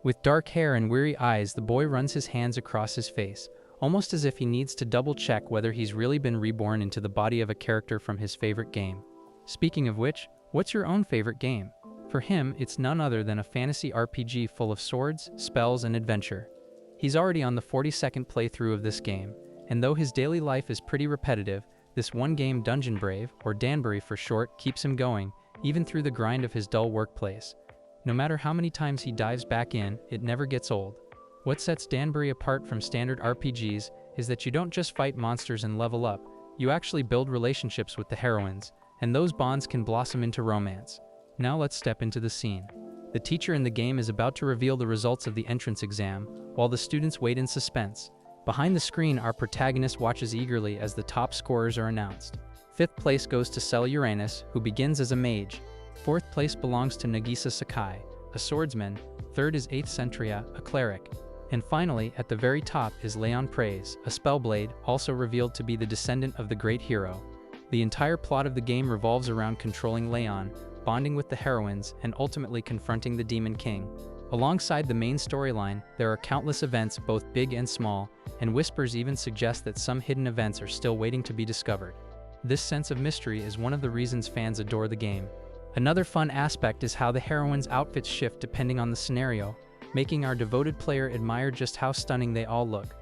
With dark hair and weary eyes, the boy runs his hands across his face, almost as if he needs to double-check whether he's really been reborn into the body of a character from his favorite game. Speaking of which, what's your own favorite game? For him, it's none other than a fantasy RPG full of swords, spells, and adventure. He's already on the 42nd playthrough of this game, and though his daily life is pretty repetitive, this one game, Dungeon Brave, or Danbury for short, keeps him going, even through the grind of his dull workplace. No matter how many times he dives back in, it never gets old. What sets Danbury apart from standard RPGs is that you don't just fight monsters and level up, you actually build relationships with the heroines, and those bonds can blossom into romance. Now let's step into the scene. The teacher in the game is about to reveal the results of the entrance exam, while the students wait in suspense. Behind the screen, our protagonist watches eagerly as the top scorers are announced. 5th place goes to Cell Uranus, who begins as a mage. 4th place belongs to Nagisa Sakai, a swordsman. 3rd is 8th Centria, a cleric. And finally, at the very top is Leon Praise, a spellblade, also revealed to be the descendant of the great hero. The entire plot of the game revolves around controlling Leon, bonding with the heroines, and ultimately confronting the Demon King. Alongside the main storyline, there are countless events, both big and small, and whispers even suggest that some hidden events are still waiting to be discovered. This sense of mystery is one of the reasons fans adore the game. Another fun aspect is how the heroines' outfits shift depending on the scenario, making our devoted player admire just how stunning they all look.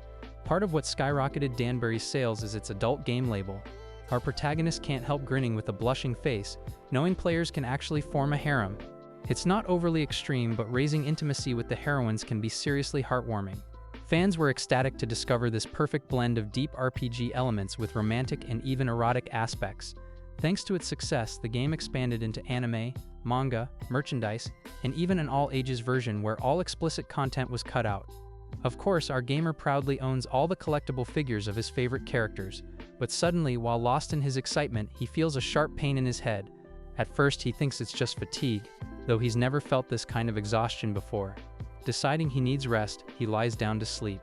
Part of what skyrocketed Danbury's sales is its adult game label. Our protagonist can't help grinning with a blushing face, knowing players can actually form a harem. It's not overly extreme, but raising intimacy with the heroines can be seriously heartwarming. Fans were ecstatic to discover this perfect blend of deep RPG elements with romantic and even erotic aspects. Thanks to its success, the game expanded into anime, manga, merchandise, and even an all-ages version where all explicit content was cut out. Of course, our gamer proudly owns all the collectible figures of his favorite characters, but suddenly, while lost in his excitement, he feels a sharp pain in his head. At first, he thinks it's just fatigue, though he's never felt this kind of exhaustion before. Deciding he needs rest, he lies down to sleep.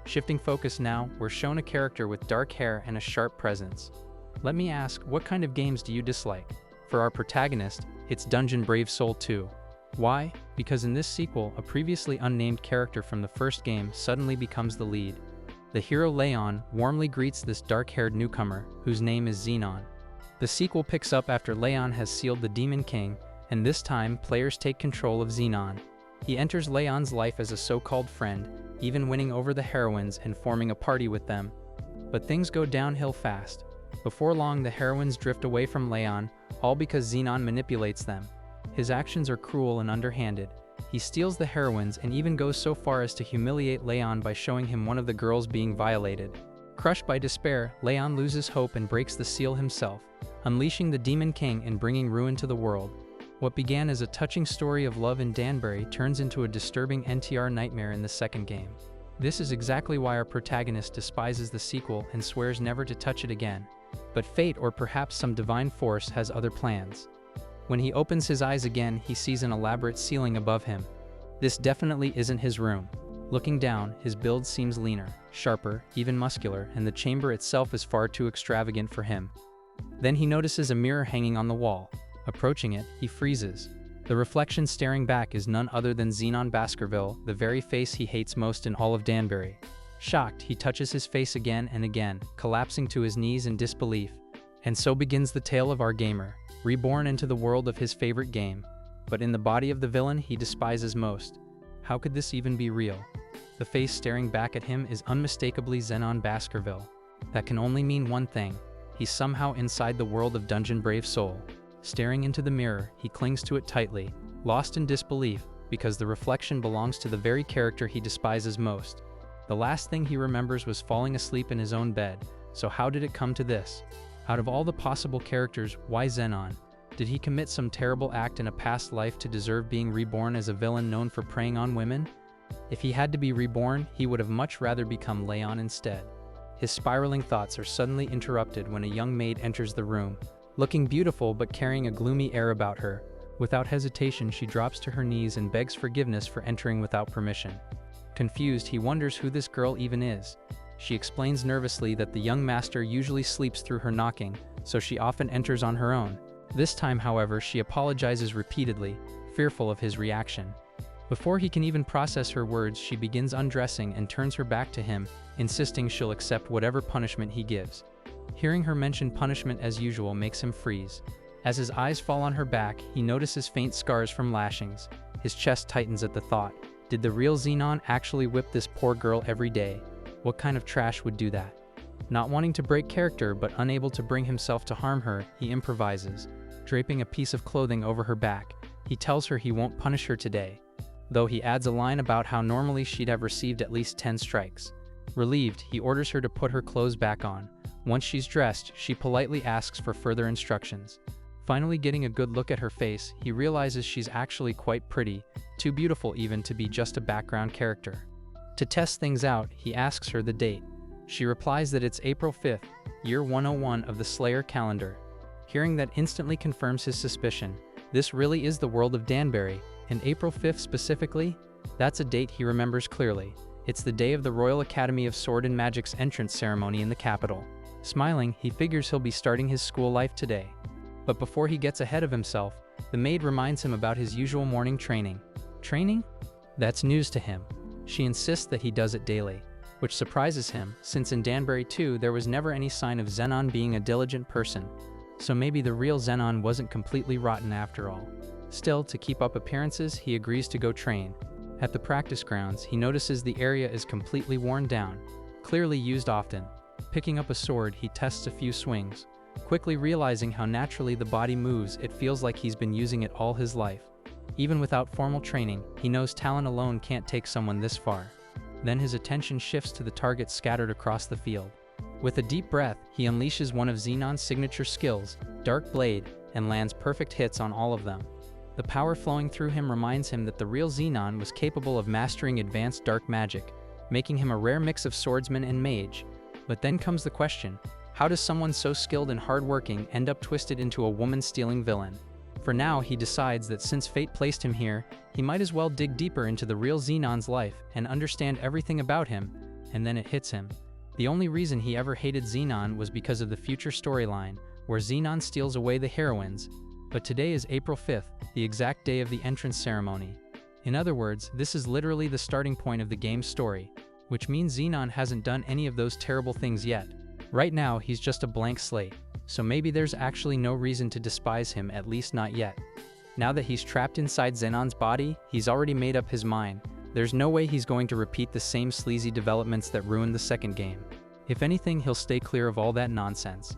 Shifting focus now, we're shown a character with dark hair and a sharp presence. Let me ask, what kind of games do you dislike? For our protagonist, it's Dungeon Brave Soul 2. Why? Because in this sequel, a previously unnamed character from the first game suddenly becomes the lead. The hero Leon warmly greets this dark-haired newcomer, whose name is Xenon. The sequel picks up after Leon has sealed the Demon King, and this time, players take control of Xenon. He enters Leon's life as a so-called friend, even winning over the heroines and forming a party with them. But things go downhill fast. Before long, the heroines drift away from Leon, all because Xenon manipulates them. His actions are cruel and underhanded. He steals the heroines and even goes so far as to humiliate Leon by showing him one of the girls being violated. Crushed by despair, Leon loses hope and breaks the seal himself, unleashing the Demon King and bringing ruin to the world. What began as a touching story of love in Danbury turns into a disturbing NTR nightmare in the second game. This is exactly why our protagonist despises the sequel and swears never to touch it again. But fate, or perhaps some divine force, has other plans. When he opens his eyes again, he sees an elaborate ceiling above him. This definitely isn't his room. Looking down, his build seems leaner, sharper, even muscular, and the chamber itself is far too extravagant for him. Then he notices a mirror hanging on the wall. Approaching it, he freezes. The reflection staring back is none other than Xenon Baskerville, the very face he hates most in all of Danbury. Shocked, he touches his face again and again, collapsing to his knees in disbelief. And so begins the tale of our gamer, reborn into the world of his favorite game, but in the body of the villain he despises most. How could this even be real? The face staring back at him is unmistakably Xenon Baskerville. That can only mean one thing: he's somehow inside the world of Dungeon Brave Soul. Staring into the mirror, he clings to it tightly, lost in disbelief, because the reflection belongs to the very character he despises most. The last thing he remembers was falling asleep in his own bed, so how did it come to this? Out of all the possible characters, why Xenon? Did he commit some terrible act in a past life to deserve being reborn as a villain known for preying on women? If he had to be reborn, he would have much rather become Leon instead. His spiraling thoughts are suddenly interrupted when a young maid enters the room, looking beautiful but carrying a gloomy air about her. Without hesitation, she drops to her knees and begs forgiveness for entering without permission. Confused, he wonders who this girl even is. She explains nervously that the young master usually sleeps through her knocking, so she often enters on her own. This time, however, she apologizes repeatedly, fearful of his reaction. Before he can even process her words, she begins undressing and turns her back to him, insisting she'll accept whatever punishment he gives. Hearing her mention punishment as usual makes him freeze. As his eyes fall on her back, he notices faint scars from lashings. His chest tightens at the thought. Did the real Xenon actually whip this poor girl every day? What kind of trash would do that? Not wanting to break character but unable to bring himself to harm her, he improvises. Draping a piece of clothing over her back, he tells her he won't punish her today, though he adds a line about how normally she'd have received at least 10 strikes. Relieved, he orders her to put her clothes back on. Once she's dressed, she politely asks for further instructions. Finally getting a good look at her face, he realizes she's actually quite pretty, too beautiful even to be just a background character. To test things out, he asks her the date. She replies that it's April 5th, year 101 of the Slayer calendar. Hearing that instantly confirms his suspicion. This really is the world of Danbury, and April 5th specifically? That's a date he remembers clearly. It's the day of the Royal Academy of Sword and Magic's entrance ceremony in the capital. Smiling, he figures he'll be starting his school life today. But before he gets ahead of himself, the maid reminds him about his usual morning training. Training? That's news to him. She insists that he does it daily, which surprises him, since in Danbury 2 there was never any sign of Zenon being a diligent person. So maybe the real Zenon wasn't completely rotten after all. Still, to keep up appearances, he agrees to go train. At the practice grounds, he notices the area is completely worn down, clearly used often. Picking up a sword, he tests a few swings. Quickly realizing how naturally the body moves, it feels like he's been using it all his life. Even without formal training, he knows talent alone can't take someone this far. Then his attention shifts to the targets scattered across the field. With a deep breath, he unleashes one of Xenon's signature skills, Dark Blade, and lands perfect hits on all of them. The power flowing through him reminds him that the real Xenon was capable of mastering advanced dark magic, making him a rare mix of swordsman and mage. But then comes the question, how does someone so skilled and hardworking end up twisted into a woman-stealing villain? For now, he decides that since fate placed him here, he might as well dig deeper into the real Xenon's life and understand everything about him, and then it hits him. The only reason he ever hated Xenon was because of the future storyline, where Xenon steals away the heroines. But today is April 5th, the exact day of the entrance ceremony. In other words, this is literally the starting point of the game's story, which means Xenon hasn't done any of those terrible things yet. Right now, he's just a blank slate, so maybe there's actually no reason to despise him, at least not yet. Now that he's trapped inside Zenon's body, he's already made up his mind. There's no way he's going to repeat the same sleazy developments that ruined the second game. If anything, he'll stay clear of all that nonsense.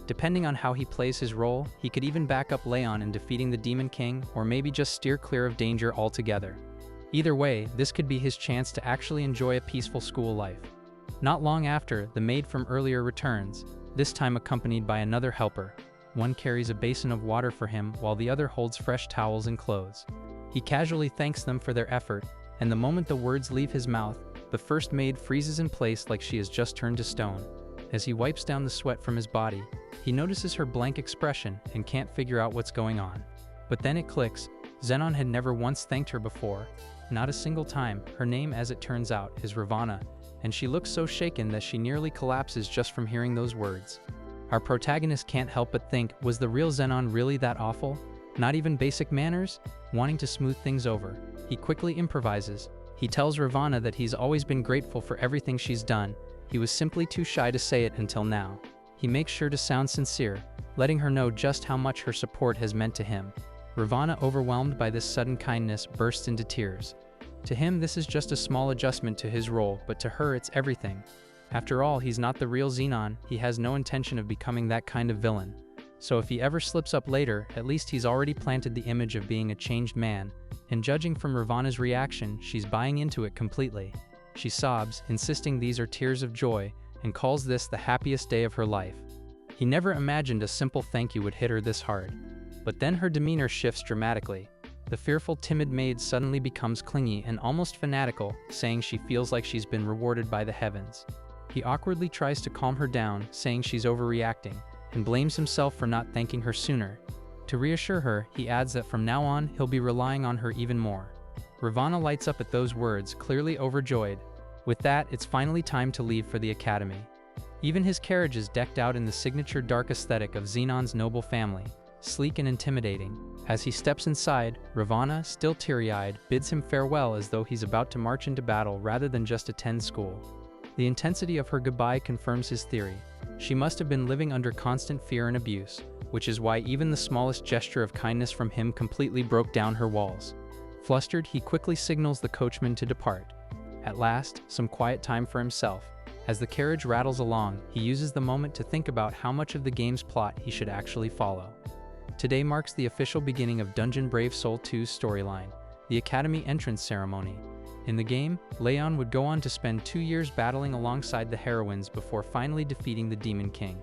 Depending on how he plays his role, he could even back up Leon in defeating the Demon King, or maybe just steer clear of danger altogether. Either way, this could be his chance to actually enjoy a peaceful school life. Not long after, the maid from earlier returns, this time accompanied by another helper. One carries a basin of water for him, while the other holds fresh towels and clothes. He casually thanks them for their effort, and the moment the words leave his mouth, the first maid freezes in place like she has just turned to stone. As he wipes down the sweat from his body, he notices her blank expression and can't figure out what's going on. But then it clicks. Zenon had never once thanked her before. Not a single time. Her name, as it turns out, is Ravana, and she looks so shaken that she nearly collapses just from hearing those words. Our protagonist can't help but think, was the real Zenon really that awful? Not even basic manners? Wanting to smooth things over, he quickly improvises. He tells Ravana that he's always been grateful for everything she's done. He was simply too shy to say it until now. He makes sure to sound sincere, letting her know just how much her support has meant to him. Ravana, overwhelmed by this sudden kindness, bursts into tears. To him, this is just a small adjustment to his role, but to her it's everything. After all, he's not the real Xenon. He has no intention of becoming that kind of villain. So if he ever slips up later, at least he's already planted the image of being a changed man, and judging from Ravana's reaction, she's buying into it completely. She sobs, insisting these are tears of joy, and calls this the happiest day of her life. He never imagined a simple thank you would hit her this hard. But then her demeanor shifts dramatically. The fearful, timid maid suddenly becomes clingy and almost fanatical, saying she feels like she's been rewarded by the heavens. He awkwardly tries to calm her down, saying she's overreacting, and blames himself for not thanking her sooner. To reassure her, he adds that from now on, he'll be relying on her even more. Ravana lights up at those words, clearly overjoyed. With that, it's finally time to leave for the academy. Even his carriage is decked out in the signature dark aesthetic of Xenon's noble family, sleek and intimidating. As he steps inside, Ravana, still teary-eyed, bids him farewell as though he's about to march into battle rather than just attend school. The intensity of her goodbye confirms his theory. She must have been living under constant fear and abuse, which is why even the smallest gesture of kindness from him completely broke down her walls. Flustered, he quickly signals the coachman to depart. At last, some quiet time for himself. As the carriage rattles along, he uses the moment to think about how much of the game's plot he should actually follow. Today marks the official beginning of Dungeon Brave Soul 2's storyline, the Academy entrance ceremony. In the game, Leon would go on to spend 2 years battling alongside the heroines before finally defeating the Demon King.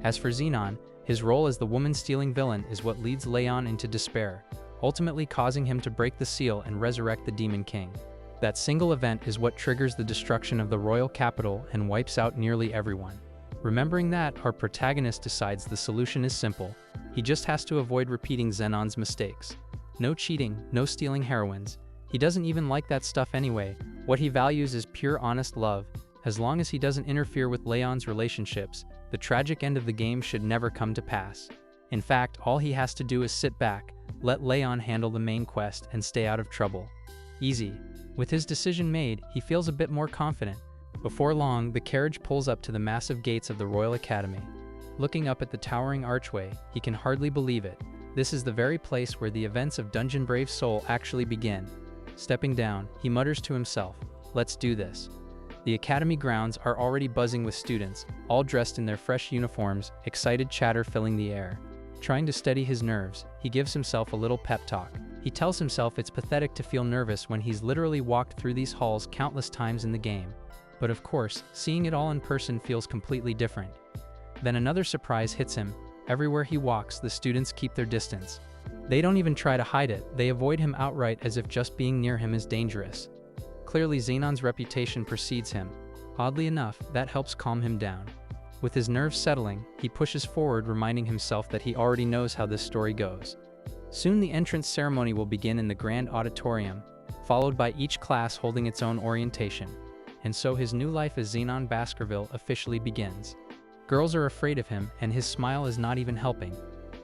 As for Xenon, his role as the woman-stealing villain is what leads Leon into despair, ultimately causing him to break the seal and resurrect the Demon King. That single event is what triggers the destruction of the royal capital and wipes out nearly everyone. Remembering that, our protagonist decides the solution is simple. He just has to avoid repeating Xenon's mistakes. No cheating, no stealing heroines. He doesn't even like that stuff anyway. What he values is pure honest love. As long as he doesn't interfere with Leon's relationships, the tragic end of the game should never come to pass. In fact, all he has to do is sit back, let Leon handle the main quest, and stay out of trouble. Easy. With his decision made, he feels a bit more confident. Before long, the carriage pulls up to the massive gates of the Royal Academy. Looking up at the towering archway, he can hardly believe it. This is the very place where the events of Dungeon Brave Soul actually begin. Stepping down, he mutters to himself, "Let's do this." The academy grounds are already buzzing with students, all dressed in their fresh uniforms, excited chatter filling the air. Trying to steady his nerves, he gives himself a little pep talk. He tells himself it's pathetic to feel nervous when he's literally walked through these halls countless times in the game. But of course, seeing it all in person feels completely different. Then another surprise hits him. Everywhere he walks, the students keep their distance. They don't even try to hide it, they avoid him outright as if just being near him is dangerous. Clearly, Xenon's reputation precedes him. Oddly enough, that helps calm him down. With his nerves settling, he pushes forward, reminding himself that he already knows how this story goes. Soon the entrance ceremony will begin in the grand auditorium, followed by each class holding its own orientation. And so his new life as Xenon Baskerville officially begins. Girls are afraid of him, and his smile is not even helping.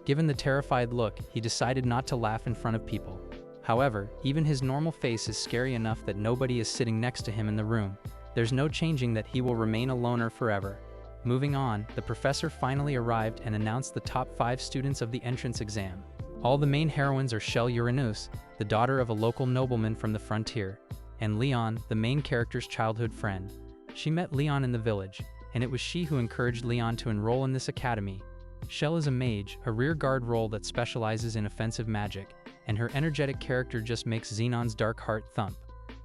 Given the terrified look, he decided not to laugh in front of people. However, even his normal face is scary enough that nobody is sitting next to him in the room. There's no changing that he will remain a loner forever. Moving on, the professor finally arrived and announced the top 5 students of the entrance exam. All the main heroines are Shell Uranus, the daughter of a local nobleman from the frontier, and Leon, the main character's childhood friend. She met Leon in the village, and it was she who encouraged Leon to enroll in this academy. Shell is a mage, a rear-guard role that specializes in offensive magic, and her energetic character just makes Xenon's dark heart thump.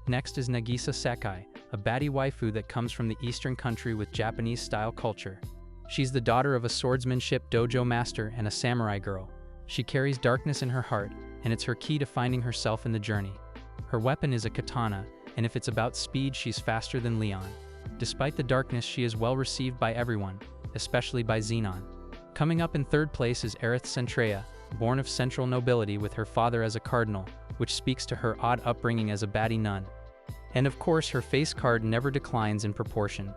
Next is Nagisa Sekai, a baddie waifu that comes from the eastern country with Japanese-style culture. She's the daughter of a swordsmanship dojo master and a samurai girl. She carries darkness in her heart, and it's her key to finding herself in the journey. Her weapon is a katana, and if it's about speed, she's faster than Leon. Despite the darkness, she is well received by everyone, especially by Xenon. Coming up in third place is Aerith Centrea, born of central nobility with her father as a cardinal, which speaks to her odd upbringing as a baddie nun. And of course, her face card never declines in proportion.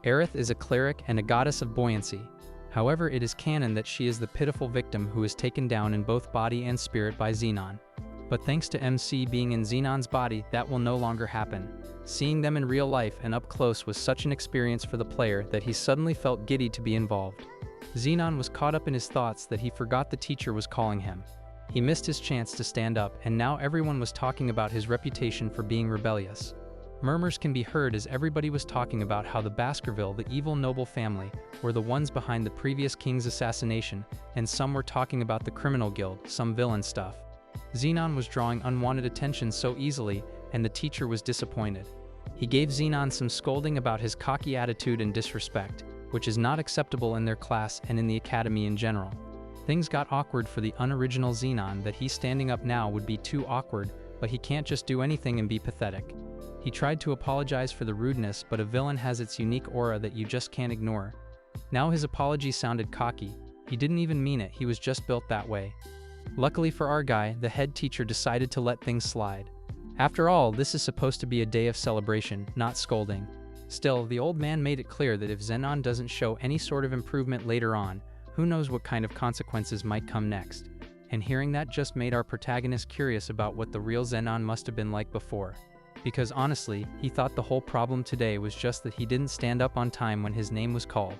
Aerith is a cleric and a goddess of buoyancy. However, it is canon that she is the pitiful victim who is taken down in both body and spirit by Xenon. But thanks to MC being in Xenon's body, that will no longer happen. Seeing them in real life and up close was such an experience for the player that he suddenly felt giddy to be involved. Xenon was caught up in his thoughts that he forgot the teacher was calling him. He missed his chance to stand up, and now everyone was talking about his reputation for being rebellious. Murmurs can be heard as everybody was talking about how the Baskerville, the evil noble family, were the ones behind the previous king's assassination, and some were talking about the criminal guild, some villain stuff. Xenon was drawing unwanted attention so easily, and the teacher was disappointed. He gave Xenon some scolding about his cocky attitude and disrespect, which is not acceptable in their class and in the academy in general. Things got awkward for the unoriginal Xenon that he standing up now would be too awkward, but he can't just do anything and be pathetic. He tried to apologize for the rudeness, but a villain has its unique aura that you just can't ignore. Now his apology sounded cocky. He didn't even mean it, he was just built that way. Luckily for our guy, the head teacher decided to let things slide. After all, this is supposed to be a day of celebration, not scolding. Still, the old man made it clear that if Xenon doesn't show any sort of improvement later on, who knows what kind of consequences might come next. And hearing that just made our protagonist curious about what the real Zenon must have been like before. Because honestly, he thought the whole problem today was just that he didn't stand up on time when his name was called.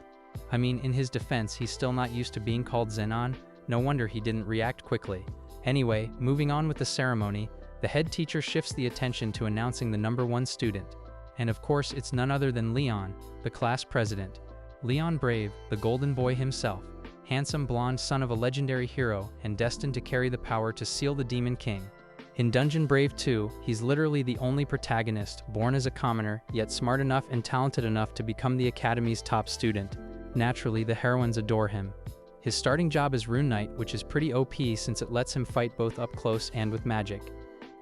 I mean, in his defense, he's still not used to being called Zenon. No wonder he didn't react quickly. Anyway, moving on with the ceremony, the head teacher shifts the attention to announcing the number 1 student. And of course, it's none other than Leon, the class president. Leon Brave, the golden boy himself, handsome blonde son of a legendary hero and destined to carry the power to seal the Demon King. In Dungeon Brave 2, he's literally the only protagonist, born as a commoner, yet smart enough and talented enough to become the Academy's top student. Naturally, the heroines adore him. His starting job is Rune Knight, which is pretty OP since it lets him fight both up close and with magic.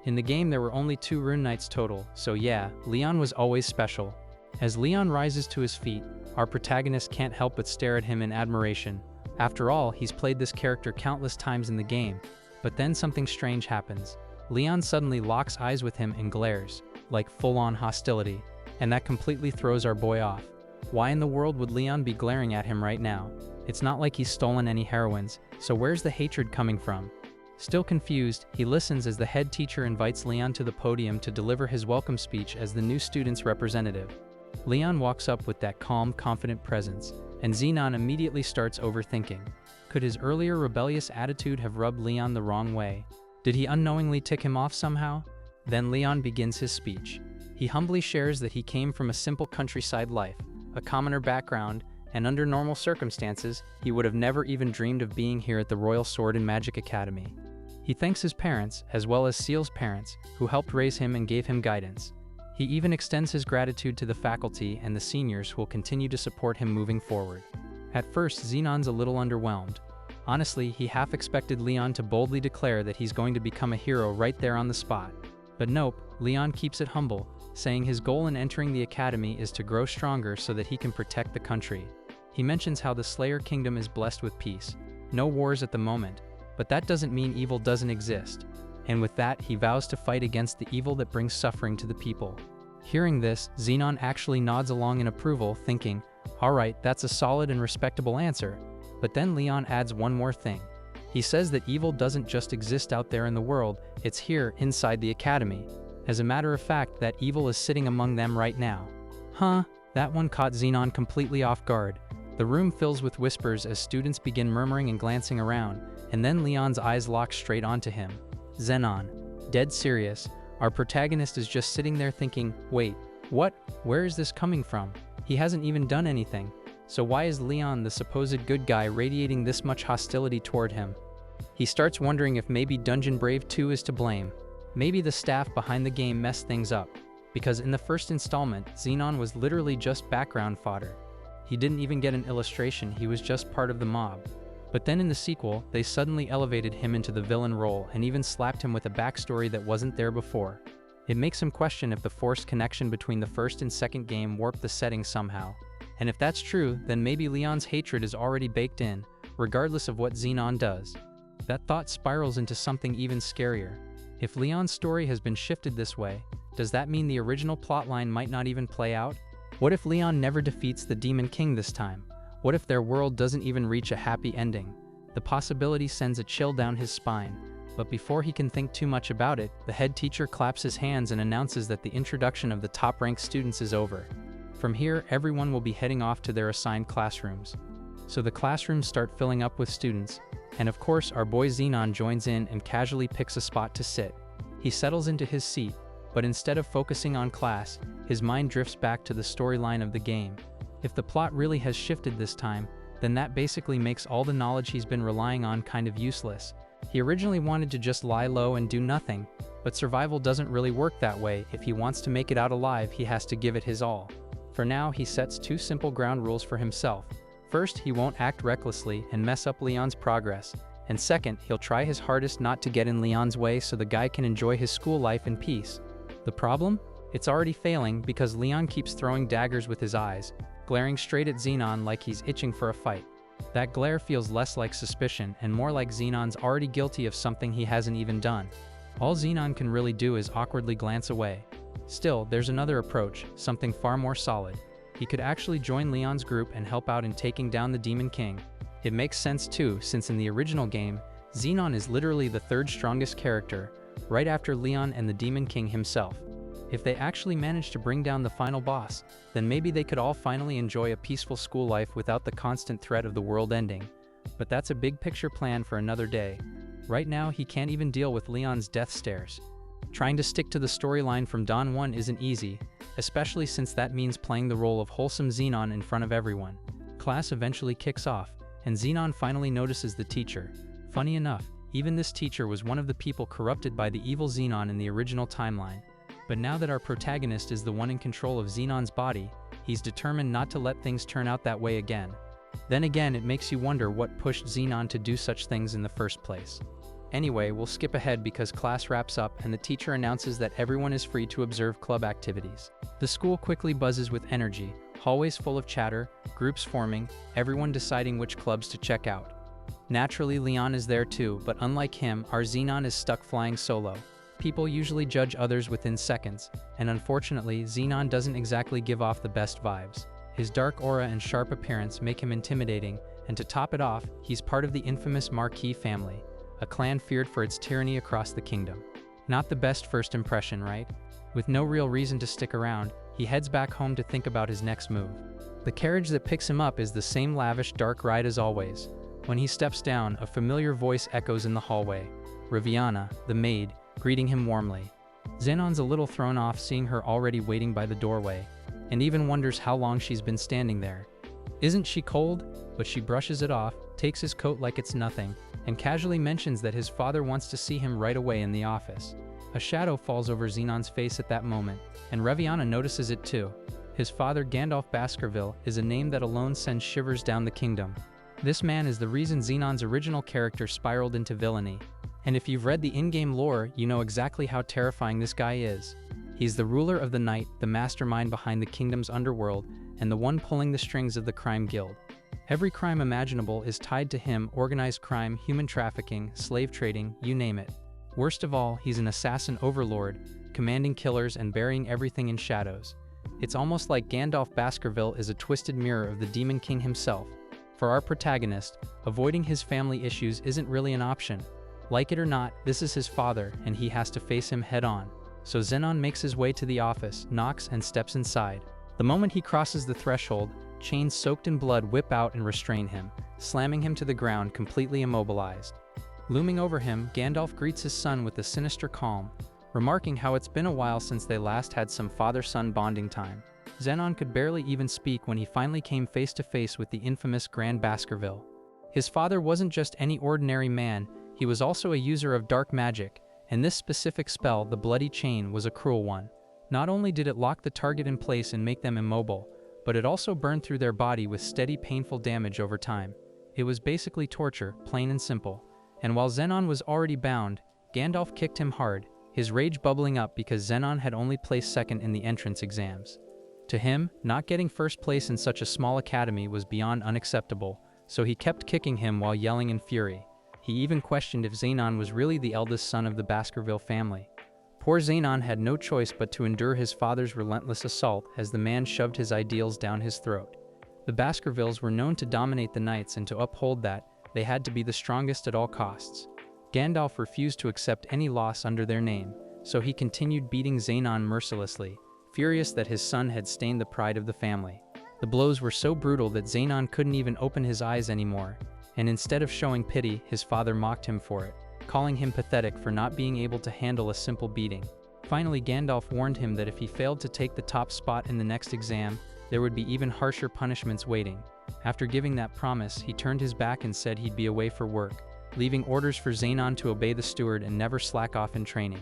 In the game, there were only 2 Rune Knights total, so yeah, Leon was always special. As Leon rises to his feet, our protagonist can't help but stare at him in admiration. After all, he's played this character countless times in the game. But then something strange happens. Leon suddenly locks eyes with him and glares, like full-on hostility, and that completely throws our boy off. Why in the world would Leon be glaring at him right now? It's not like he's stolen any heroines, so where's the hatred coming from? Still confused, he listens as the head teacher invites Leon to the podium to deliver his welcome speech as the new student's representative. Leon walks up with that calm, confident presence, and Zenon immediately starts overthinking. Could his earlier rebellious attitude have rubbed Leon the wrong way? Did he unknowingly tick him off somehow? Then Leon begins his speech. He humbly shares that he came from a simple countryside life, a commoner background, and under normal circumstances, he would have never even dreamed of being here at the Royal Sword and Magic Academy. He thanks his parents, as well as Seal's parents, who helped raise him and gave him guidance. He even extends his gratitude to the faculty and the seniors who will continue to support him moving forward. At first, Zenon's a little underwhelmed. Honestly, he half expected Leon to boldly declare that he's going to become a hero right there on the spot. But nope, Leon keeps it humble, saying his goal in entering the academy is to grow stronger so that he can protect the country. He mentions how the Slayer Kingdom is blessed with peace. No wars at the moment, but that doesn't mean evil doesn't exist. And with that, he vows to fight against the evil that brings suffering to the people. Hearing this, Zenon actually nods along in approval, thinking, alright, that's a solid and respectable answer. But then Leon adds one more thing. He says that evil doesn't just exist out there in the world, it's here, inside the academy. As a matter of fact, that evil is sitting among them right now. Huh? That one caught Zenon completely off guard. The room fills with whispers as students begin murmuring and glancing around, and then Leon's eyes lock straight onto him. Zenon. Dead serious. Our protagonist is just sitting there thinking, wait, what? Where is this coming from? He hasn't even done anything. So why is Leon, the supposed good guy, radiating this much hostility toward him? He starts wondering if maybe Dungeon Brave 2 is to blame. Maybe the staff behind the game messed things up, because in the first installment, Zenon was literally just background fodder. He didn't even get an illustration, he was just part of the mob. But then in the sequel, they suddenly elevated him into the villain role and even slapped him with a backstory that wasn't there before. It makes him question if the forced connection between the first and second game warped the setting somehow. And if that's true, then maybe Leon's hatred is already baked in, regardless of what Zenon does. That thought spirals into something even scarier. If Leon's story has been shifted this way, does that mean the original plotline might not even play out? What if Leon never defeats the Demon King this time? What if their world doesn't even reach a happy ending? The possibility sends a chill down his spine. But before he can think too much about it, the head teacher claps his hands and announces that the introduction of the top-ranked students is over. From here, everyone will be heading off to their assigned classrooms. So the classrooms start filling up with students, and of course our boy Zenon joins in and casually picks a spot to sit. He settles into his seat, but instead of focusing on class, his mind drifts back to the storyline of the game. If the plot really has shifted this time, then that basically makes all the knowledge he's been relying on kind of useless. He originally wanted to just lie low and do nothing, but survival doesn't really work that way. If he wants to make it out alive, he has to give it his all. For now, he sets two simple ground rules for himself. First, he won't act recklessly and mess up Leon's progress. And second, he'll try his hardest not to get in Leon's way so the guy can enjoy his school life in peace. The problem? It's already failing because Leon keeps throwing daggers with his eyes, glaring straight at Zenon like he's itching for a fight. That glare feels less like suspicion and more like Zenon's already guilty of something he hasn't even done. All Zenon can really do is awkwardly glance away. Still, there's another approach, something far more solid. He could actually join Leon's group and help out in taking down the Demon King. It makes sense too, since in the original game, Xenon is literally the third strongest character, right after Leon and the Demon King himself. If they actually manage to bring down the final boss, then maybe they could all finally enjoy a peaceful school life without the constant threat of the world ending. But that's a big picture plan for another day. Right now, he can't even deal with Leon's death stares. Trying to stick to the storyline from Dawn 1 isn't easy, especially since that means playing the role of wholesome Xenon in front of everyone. Class eventually kicks off, and Xenon finally notices the teacher. Funny enough, even this teacher was one of the people corrupted by the evil Xenon in the original timeline. But now that our protagonist is the one in control of Xenon's body, he's determined not to let things turn out that way again. Then again, it makes you wonder what pushed Xenon to do such things in the first place. Anyway, we'll skip ahead because class wraps up and the teacher announces that everyone is free to observe club activities. The school quickly buzzes with energy, hallways full of chatter, groups forming, everyone deciding which clubs to check out. Naturally, Leon is there too, but unlike him, our Xenon is stuck flying solo. People usually judge others within seconds, and unfortunately, Xenon doesn't exactly give off the best vibes. His dark aura and sharp appearance make him intimidating, and to top it off, he's part of the infamous Marquis family, a clan feared for its tyranny across the kingdom. Not the best first impression, right? With no real reason to stick around, he heads back home to think about his next move. The carriage that picks him up is the same lavish dark ride as always. When he steps down, a familiar voice echoes in the hallway. Riviana, the maid, greeting him warmly. Xenon's a little thrown off seeing her already waiting by the doorway, and even wonders how long she's been standing there. Isn't she cold? But she brushes it off, takes his coat like it's nothing, and casually mentions that his father wants to see him right away in the office. A shadow falls over Xenon's face at that moment, and Riviana notices it too. His father, Gandalf Baskerville, is a name that alone sends shivers down the kingdom. This man is the reason Xenon's original character spiraled into villainy. And if you've read the in-game lore, you know exactly how terrifying this guy is. He's the ruler of the night, the mastermind behind the kingdom's underworld, and the one pulling the strings of the crime guild. Every crime imaginable is tied to him: organized crime, human trafficking, slave trading, you name it. Worst of all, he's an assassin overlord, commanding killers and burying everything in shadows. It's almost like Gandalf Baskerville is a twisted mirror of the Demon King himself. For our protagonist, avoiding his family issues isn't really an option. Like it or not, this is his father, and he has to face him head-on. So Xenon makes his way to the office, knocks, and steps inside. The moment he crosses the threshold, chains soaked in blood whip out and restrain him, slamming him to the ground completely immobilized. Looming over him, Gandalf greets his son with a sinister calm, remarking how it's been a while since they last had some father-son bonding time. Xenon could barely even speak when he finally came face to face with the infamous Grand Baskerville. His father wasn't just any ordinary man, he was also a user of dark magic, and this specific spell, the Bloody Chain, was a cruel one. Not only did it lock the target in place and make them immobile, but it also burned through their body with steady, painful damage over time. It was basically torture, plain and simple. And while Xenon was already bound, Gandalf kicked him hard, his rage bubbling up because Xenon had only placed second in the entrance exams. To him, not getting first place in such a small academy was beyond unacceptable, so he kept kicking him while yelling in fury. He even questioned if Xenon was really the eldest son of the Baskerville family. Poor Xenon had no choice but to endure his father's relentless assault as the man shoved his ideals down his throat. The Baskervilles were known to dominate the knights, and to uphold that, they had to be the strongest at all costs. Gandalf refused to accept any loss under their name, so he continued beating Xenon mercilessly, furious that his son had stained the pride of the family. The blows were so brutal that Xenon couldn't even open his eyes anymore, and instead of showing pity, his father mocked him for it, calling him pathetic for not being able to handle a simple beating. Finally, Gandalf warned him that if he failed to take the top spot in the next exam, there would be even harsher punishments waiting. After giving that promise, he turned his back and said he'd be away for work, leaving orders for Xenon to obey the steward and never slack off in training.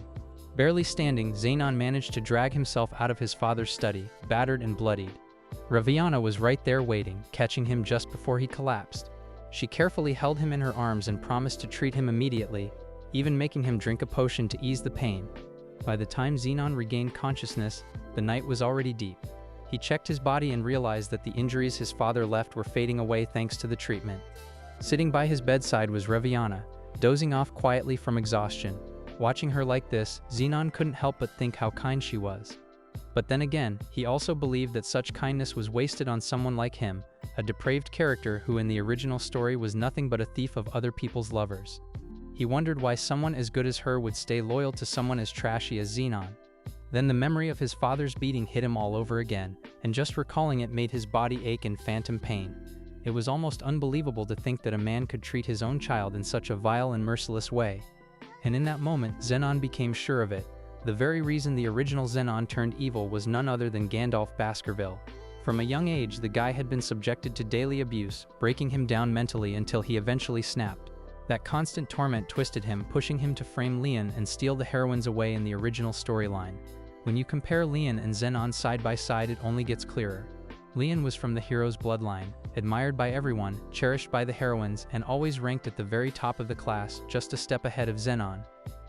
Barely standing, Xenon managed to drag himself out of his father's study, battered and bloodied. Riviana was right there waiting, catching him just before he collapsed. She carefully held him in her arms and promised to treat him immediately, even making him drink a potion to ease the pain. By the time Xenon regained consciousness, the night was already deep. He checked his body and realized that the injuries his father left were fading away thanks to the treatment. Sitting by his bedside was Riviana, dozing off quietly from exhaustion. Watching her like this, Xenon couldn't help but think how kind she was. But then again, he also believed that such kindness was wasted on someone like him, a depraved character who in the original story was nothing but a thief of other people's lovers. He wondered why someone as good as her would stay loyal to someone as trashy as Xenon. Then the memory of his father's beating hit him all over again, and just recalling it made his body ache in phantom pain. It was almost unbelievable to think that a man could treat his own child in such a vile and merciless way. And in that moment, Xenon became sure of it. The very reason the original Xenon turned evil was none other than Gandalf Baskerville. From a young age, the guy had been subjected to daily abuse, breaking him down mentally until he eventually snapped. That constant torment twisted him, pushing him to frame Leon and steal the heroines away in the original storyline. When you compare Leon and Xenon side by side, it only gets clearer. Leon was from the hero's bloodline, admired by everyone, cherished by the heroines, and always ranked at the very top of the class, just a step ahead of Xenon.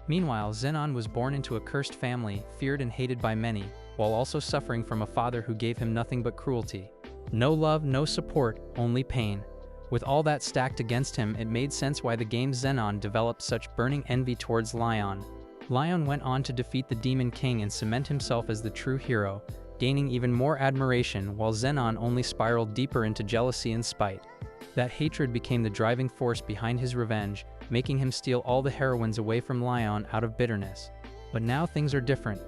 Meanwhile, Xenon was born into a cursed family, feared and hated by many, while also suffering from a father who gave him nothing but cruelty. No love, no support, only pain. With all that stacked against him, it made sense why the game Xenon developed such burning envy towards Leon. Leon went on to defeat the Demon King and cement himself as the true hero, gaining even more admiration, while Xenon only spiraled deeper into jealousy and spite. That hatred became the driving force behind his revenge, making him steal all the heroines away from Leon out of bitterness. But now things are different.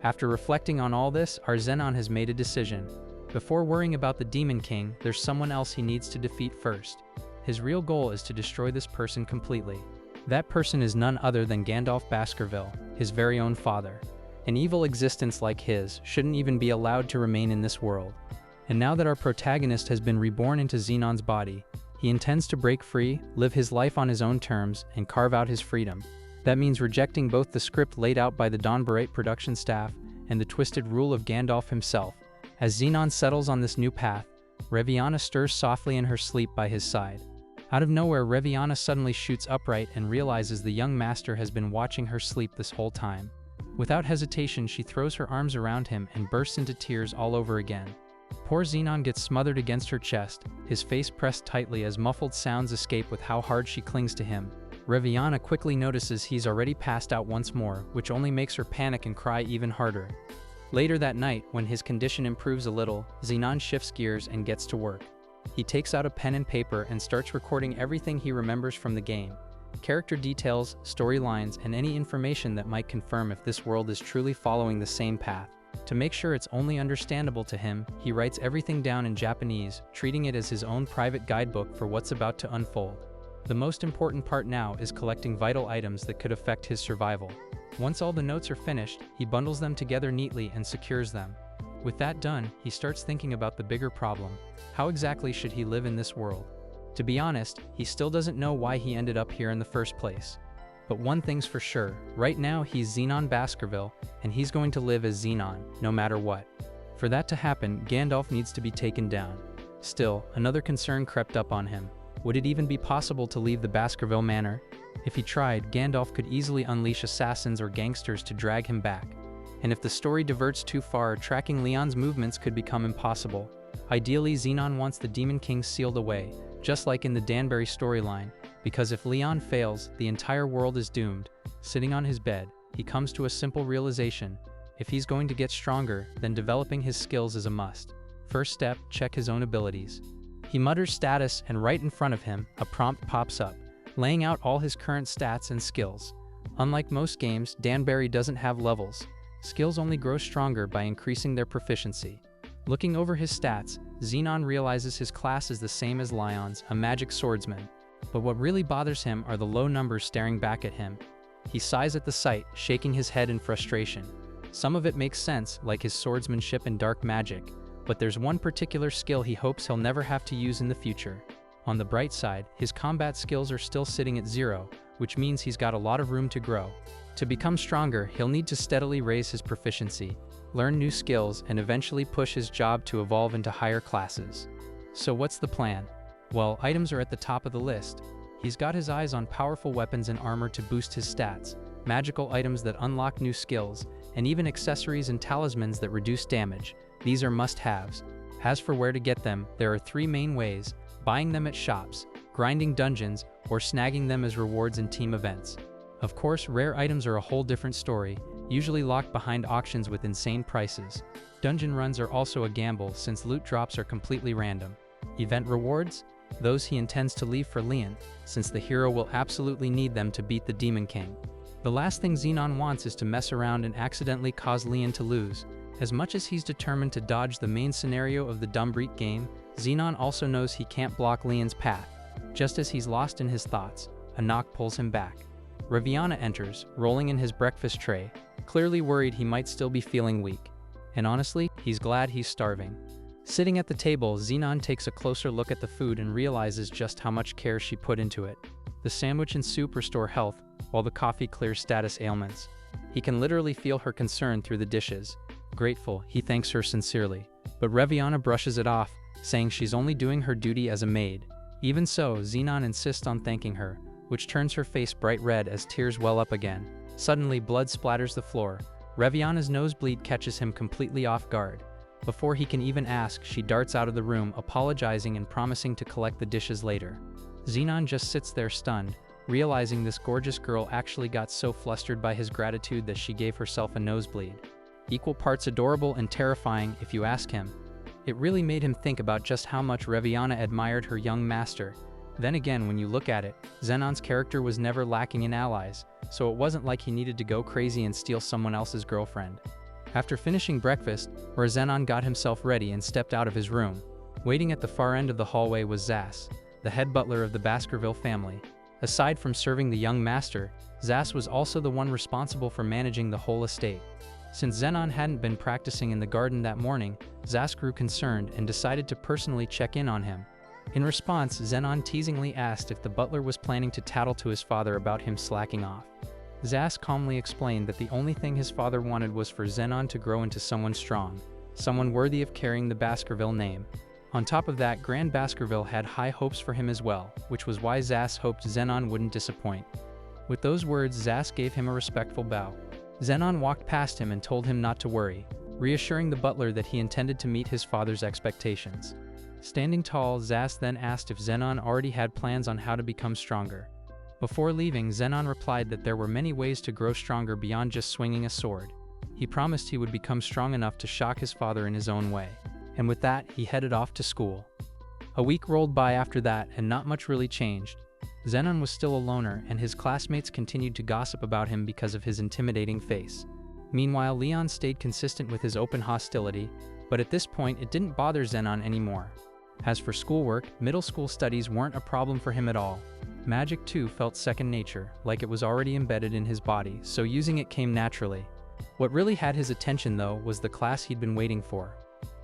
After reflecting on all this, our Xenon has made a decision. Before worrying about the Demon King, there's someone else he needs to defeat first. His real goal is to destroy this person completely. That person is none other than Gandalf Baskerville, his very own father. An evil existence like his shouldn't even be allowed to remain in this world. And now that our protagonist has been reborn into Xenon's body, he intends to break free, live his life on his own terms, and carve out his freedom. That means rejecting both the script laid out by the Don Bluth production staff and the twisted rule of Gandalf himself. As Xenon settles on this new path, Reviana stirs softly in her sleep by his side. Out of nowhere, Reviana suddenly shoots upright and realizes the young master has been watching her sleep this whole time. Without hesitation, she throws her arms around him and bursts into tears all over again. Poor Xenon gets smothered against her chest, his face pressed tightly as muffled sounds escape with how hard she clings to him. Reviana quickly notices he's already passed out once more, which only makes her panic and cry even harder. Later that night, when his condition improves a little, Xenon shifts gears and gets to work. He takes out a pen and paper and starts recording everything he remembers from the game. Character details, storylines, and any information that might confirm if this world is truly following the same path. To make sure it's only understandable to him, he writes everything down in Japanese, treating it as his own private guidebook for what's about to unfold. The most important part now is collecting vital items that could affect his survival. Once all the notes are finished, he bundles them together neatly and secures them. With that done, he starts thinking about the bigger problem. How exactly should he live in this world? To be honest, he still doesn't know why he ended up here in the first place. But one thing's for sure, right now he's Xenon Baskerville, and he's going to live as Xenon, no matter what. For that to happen, Gandalf needs to be taken down. Still, another concern crept up on him. Would it even be possible to leave the Baskerville Manor? If he tried, Gandalf could easily unleash assassins or gangsters to drag him back. And if the story diverts too far, tracking Leon's movements could become impossible. Ideally, Xenon wants the Demon King sealed away, just like in the Danbury storyline, because if Leon fails, the entire world is doomed. Sitting on his bed, he comes to a simple realization. If he's going to get stronger, then developing his skills is a must. First step, check his own abilities. He mutters status, and right in front of him, a prompt pops up, laying out all his current stats and skills. Unlike most games, Danbury doesn't have levels. Skills only grow stronger by increasing their proficiency. Looking over his stats, Xenon realizes his class is the same as Leon's, a magic swordsman. But what really bothers him are the low numbers staring back at him. He sighs at the sight, shaking his head in frustration. Some of it makes sense, like his swordsmanship and dark magic, but there's one particular skill he hopes he'll never have to use in the future. On the bright side, his combat skills are still sitting at 0, which means he's got a lot of room to grow. To become stronger, he'll need to steadily raise his proficiency, learn new skills, and eventually push his job to evolve into higher classes. So what's the plan? Well, items are at the top of the list. He's got his eyes on powerful weapons and armor to boost his stats, magical items that unlock new skills, and even accessories and talismans that reduce damage. These are must-haves. As for where to get them, there are 3 main ways: buying them at shops, grinding dungeons, or snagging them as rewards in team events. Of course, rare items are a whole different story, usually locked behind auctions with insane prices. Dungeon runs are also a gamble since loot drops are completely random. Event rewards? those he intends to leave for Leon, since the hero will absolutely need them to beat the Demon King. The last thing Zenon wants is to mess around and accidentally cause Leon to lose. As much as he's determined to dodge the main scenario of the Dumbreak game, Zenon also knows he can't block Leon's path. Just as he's lost in his thoughts, a knock pulls him back. Raviana enters, rolling in his breakfast tray, clearly worried he might still be feeling weak. And honestly, he's glad he's starving. Sitting at the table, Zenon takes a closer look at the food and realizes just how much care she put into it. The sandwich and soup restore health, while the coffee clears status ailments. He can literally feel her concern through the dishes. Grateful, he thanks her sincerely. But Raviana brushes it off, saying she's only doing her duty as a maid. Even so, Zenon insists on thanking her, which turns her face bright red as tears well up again. Suddenly, blood splatters the floor. Raviana's nosebleed catches him completely off guard. Before he can even ask, she darts out of the room, apologizing and promising to collect the dishes later. Zenon just sits there stunned, realizing this gorgeous girl actually got so flustered by his gratitude that she gave herself a nosebleed. Equal parts adorable and terrifying, if you ask him. It really made him think about just how much Raviana admired her young master. Then again, when you look at it, Zenon's character was never lacking in allies, so it wasn't like he needed to go crazy and steal someone else's girlfriend. After finishing breakfast, Zenon got himself ready and stepped out of his room. Waiting at the far end of the hallway was Zas, the head butler of the Baskerville family. Aside from serving the young master, Zas was also the one responsible for managing the whole estate. Since Zenon hadn't been practicing in the garden that morning, Zas grew concerned and decided to personally check in on him. In response, Zenon teasingly asked if the butler was planning to tattle to his father about him slacking off. Zas calmly explained that the only thing his father wanted was for Zenon to grow into someone strong, someone worthy of carrying the Baskerville name. On top of that, Grand Baskerville had high hopes for him as well, which was why Zas hoped Zenon wouldn't disappoint. With those words, Zas gave him a respectful bow. Zenon walked past him and told him not to worry, reassuring the butler that he intended to meet his father's expectations. Standing tall, Zas then asked if Zenon already had plans on how to become stronger. Before leaving, Zenon replied that there were many ways to grow stronger beyond just swinging a sword. He promised he would become strong enough to shock his father in his own way. And with that, he headed off to school. A week rolled by after that, and not much really changed. Zenon was still a loner, and his classmates continued to gossip about him because of his intimidating face. Meanwhile, Leon stayed consistent with his open hostility, but at this point it didn't bother Zenon anymore. As for schoolwork, middle school studies weren't a problem for him at all. Magic too felt second nature, like it was already embedded in his body, so using it came naturally. What really had his attention though was the class he'd been waiting for.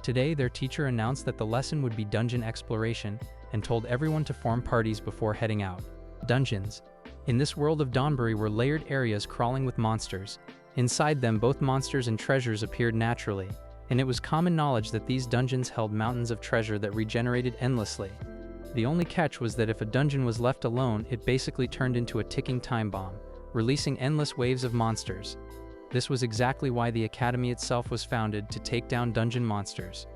Today, their teacher announced that the lesson would be dungeon exploration and told everyone to form parties before heading out. Dungeons. In this world of Donbury were layered areas crawling with monsters. Inside them, both monsters and treasures appeared naturally, and it was common knowledge that these dungeons held mountains of treasure that regenerated endlessly. The only catch was that if a dungeon was left alone, it basically turned into a ticking time bomb, releasing endless waves of monsters. This was exactly why the Academy itself was founded, to take down dungeon monsters.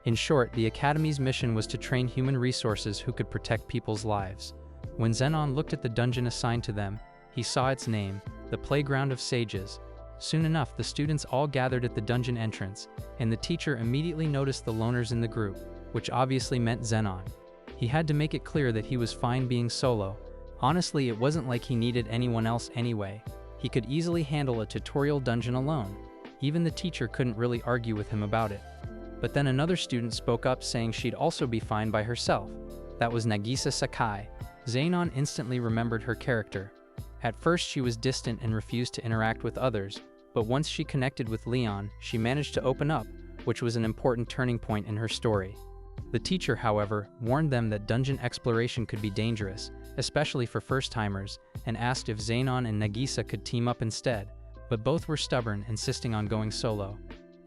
In short, the Academy's mission was to train human resources who could protect people's lives. When Zenon looked at the dungeon assigned to them, he saw its name, the Playground of Sages. Soon enough, the students all gathered at the dungeon entrance, and the teacher immediately noticed the loners in the group, which obviously meant Zenon. He had to make it clear that he was fine being solo. Honestly, it wasn't like he needed anyone else anyway. He could easily handle a tutorial dungeon alone. Even the teacher couldn't really argue with him about it. But then another student spoke up saying she'd also be fine by herself. That was Nagisa Sakai. Zenon instantly remembered her character. At first she was distant and refused to interact with others, but once she connected with Leon, she managed to open up, which was an important turning point in her story. The teacher, however, warned them that dungeon exploration could be dangerous, especially for first-timers, and asked if Zenon and Nagisa could team up instead, but both were stubborn, insisting on going solo.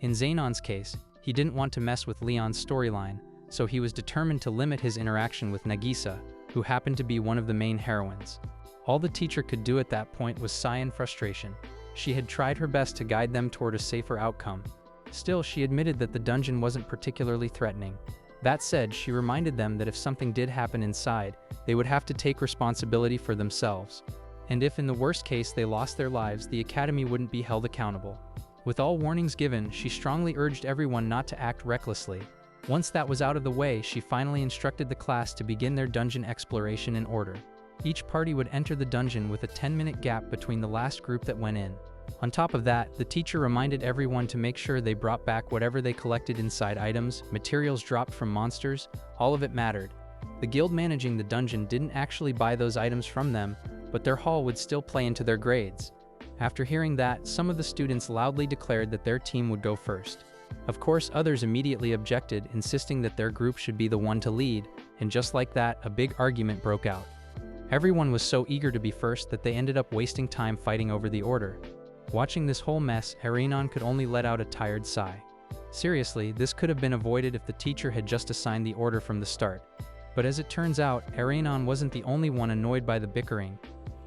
In Zenon's case, he didn't want to mess with Leon's storyline, so he was determined to limit his interaction with Nagisa, who happened to be one of the main heroines. All the teacher could do at that point was sigh in frustration. She had tried her best to guide them toward a safer outcome. Still, she admitted that the dungeon wasn't particularly threatening. That said, she reminded them that if something did happen inside, they would have to take responsibility for themselves. And if in the worst case they lost their lives, the Academy wouldn't be held accountable. With all warnings given, she strongly urged everyone not to act recklessly. Once that was out of the way, she finally instructed the class to begin their dungeon exploration in order. Each party would enter the dungeon with a 10-minute gap between the last group that went in. On top of that, the teacher reminded everyone to make sure they brought back whatever they collected inside: items, materials dropped from monsters, all of it mattered. The guild managing the dungeon didn't actually buy those items from them, but their haul would still play into their grades. After hearing that, some of the students loudly declared that their team would go first. Of course, others immediately objected, insisting that their group should be the one to lead, and just like that, a big argument broke out. Everyone was so eager to be first that they ended up wasting time fighting over the order. Watching this whole mess, Heroines could only let out a tired sigh. Seriously, this could have been avoided if the teacher had just assigned the order from the start. But as it turns out, Heroines wasn't the only one annoyed by the bickering.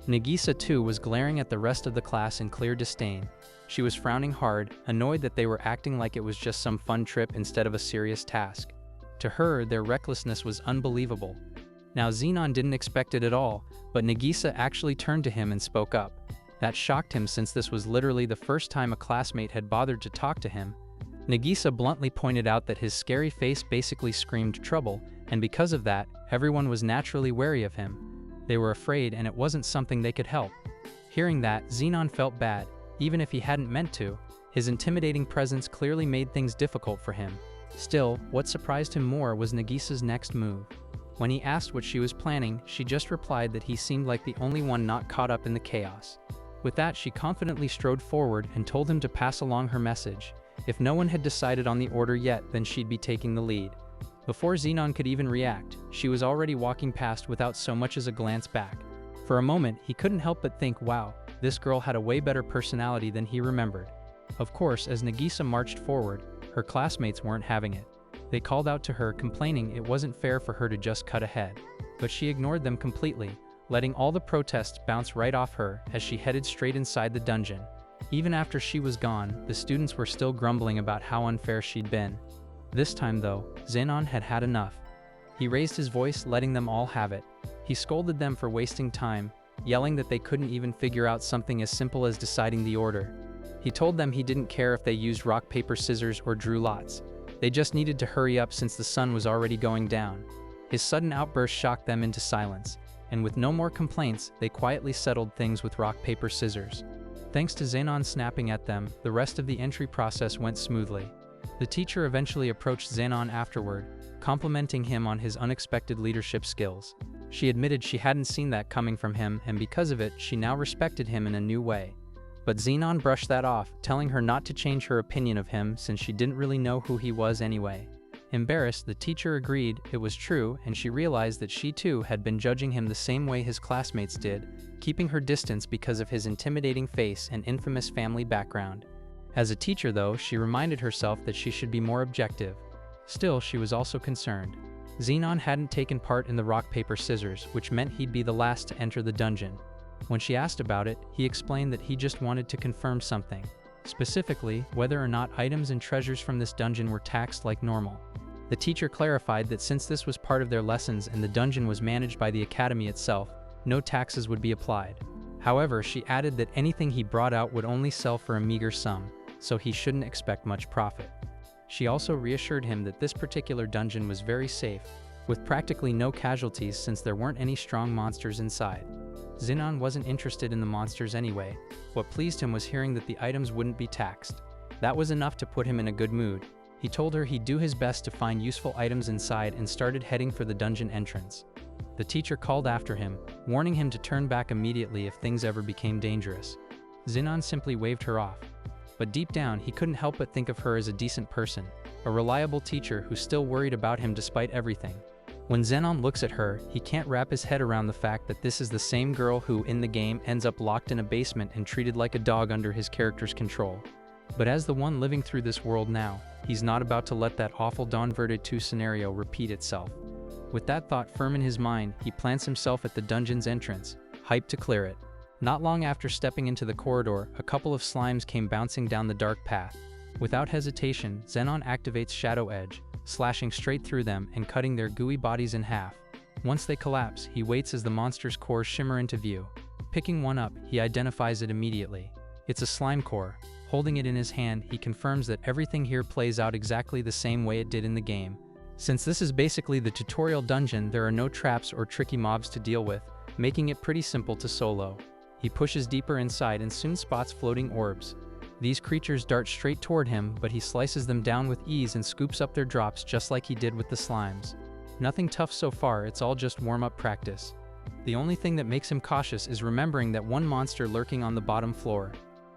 Nagisa too was glaring at the rest of the class in clear disdain. She was frowning hard, annoyed that they were acting like it was just some fun trip instead of a serious task. To her, their recklessness was unbelievable. Now Zenon didn't expect it at all, but Nagisa actually turned to him and spoke up. That shocked him, since this was literally the first time a classmate had bothered to talk to him. Nagisa bluntly pointed out that his scary face basically screamed trouble, and because of that, everyone was naturally wary of him. They were afraid, and it wasn't something they could help. Hearing that, Zenon felt bad, even if he hadn't meant to. His intimidating presence clearly made things difficult for him. Still, what surprised him more was Nagisa's next move. When he asked what she was planning, she just replied that he seemed like the only one not caught up in the chaos. With that, she confidently strode forward and told him to pass along her message. If no one had decided on the order yet, then she'd be taking the lead. Before Zenon could even react, she was already walking past without so much as a glance back. For a moment, he couldn't help but think, wow, this girl had a way better personality than he remembered. Of course, as Nagisa marched forward, her classmates weren't having it. They called out to her, complaining it wasn't fair for her to just cut ahead. But she ignored them completely, letting all the protests bounce right off her as she headed straight inside the dungeon. Even after she was gone, the students were still grumbling about how unfair she'd been. This time though, Zenon had had enough. He raised his voice, letting them all have it. He scolded them for wasting time, yelling that they couldn't even figure out something as simple as deciding the order. He told them he didn't care if they used rock, paper, scissors or drew lots. They just needed to hurry up since the sun was already going down. His sudden outburst shocked them into silence, and with no more complaints, they quietly settled things with rock, paper, scissors. Thanks to Zenon snapping at them, the rest of the entry process went smoothly. The teacher eventually approached Zenon afterward, complimenting him on his unexpected leadership skills. She admitted she hadn't seen that coming from him, and because of it, she now respected him in a new way. But Zenon brushed that off, telling her not to change her opinion of him since she didn't really know who he was anyway. Embarrassed, the teacher agreed it was true, and she realized that she too had been judging him the same way his classmates did, keeping her distance because of his intimidating face and infamous family background. As a teacher though, she reminded herself that she should be more objective. Still, she was also concerned. Zenon hadn't taken part in the rock, paper, scissors, which meant he'd be the last to enter the dungeon. When she asked about it, he explained that he just wanted to confirm something. Specifically, whether or not items and treasures from this dungeon were taxed like normal. The teacher clarified that since this was part of their lessons and the dungeon was managed by the academy itself, no taxes would be applied. However, she added that anything he brought out would only sell for a meager sum, so he shouldn't expect much profit. She also reassured him that this particular dungeon was very safe, with practically no casualties since there weren't any strong monsters inside. Zenon wasn't interested in the monsters anyway. What pleased him was hearing that the items wouldn't be taxed. That was enough to put him in a good mood. He told her he'd do his best to find useful items inside and started heading for the dungeon entrance. The teacher called after him, warning him to turn back immediately if things ever became dangerous. Zenon simply waved her off. But deep down, he couldn't help but think of her as a decent person, a reliable teacher who still worried about him despite everything. When Zenon looks at her, he can't wrap his head around the fact that this is the same girl who, in the game, ends up locked in a basement and treated like a dog under his character's control. But as the one living through this world now, he's not about to let that awful Dawn Verde 2 scenario repeat itself. With that thought firm in his mind, he plants himself at the dungeon's entrance, hyped to clear it. Not long after stepping into the corridor, a couple of slimes came bouncing down the dark path. Without hesitation, Zenon activates Shadow Edge, slashing straight through them and cutting their gooey bodies in half. Once they collapse, he waits as the monster's cores shimmer into view. Picking one up, he identifies it immediately. It's a slime core, Holding it in his hand, he confirms that everything here plays out exactly the same way it did in the game. Since this is basically the tutorial dungeon, there are no traps or tricky mobs to deal with, making it pretty simple to solo. He pushes deeper inside and soon spots floating orbs. These creatures dart straight toward him, but he slices them down with ease and scoops up their drops just like he did with the slimes. Nothing tough so far, it's all just warm-up practice. The only thing that makes him cautious is remembering that one monster lurking on the bottom floor.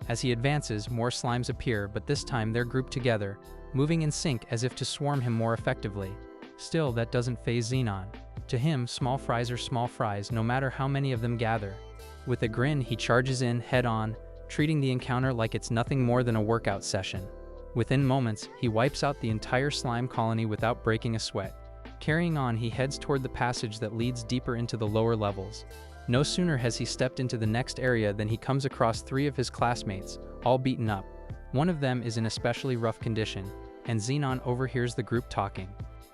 As he advances, more slimes appear, but this time they're grouped together, moving in sync as if to swarm him more effectively. Still, that doesn't faze Xenon. To him, small fries are small fries, no matter how many of them gather. With a grin, he charges in, head-on, treating the encounter like it's nothing more than a workout session. Within moments, he wipes out the entire slime colony without breaking a sweat. Carrying on, he heads toward the passage that leads deeper into the lower levels. No sooner has he stepped into the next area than he comes across 3 of his classmates, all beaten up. One of them is in especially rough condition, and Xenon overhears the group talking.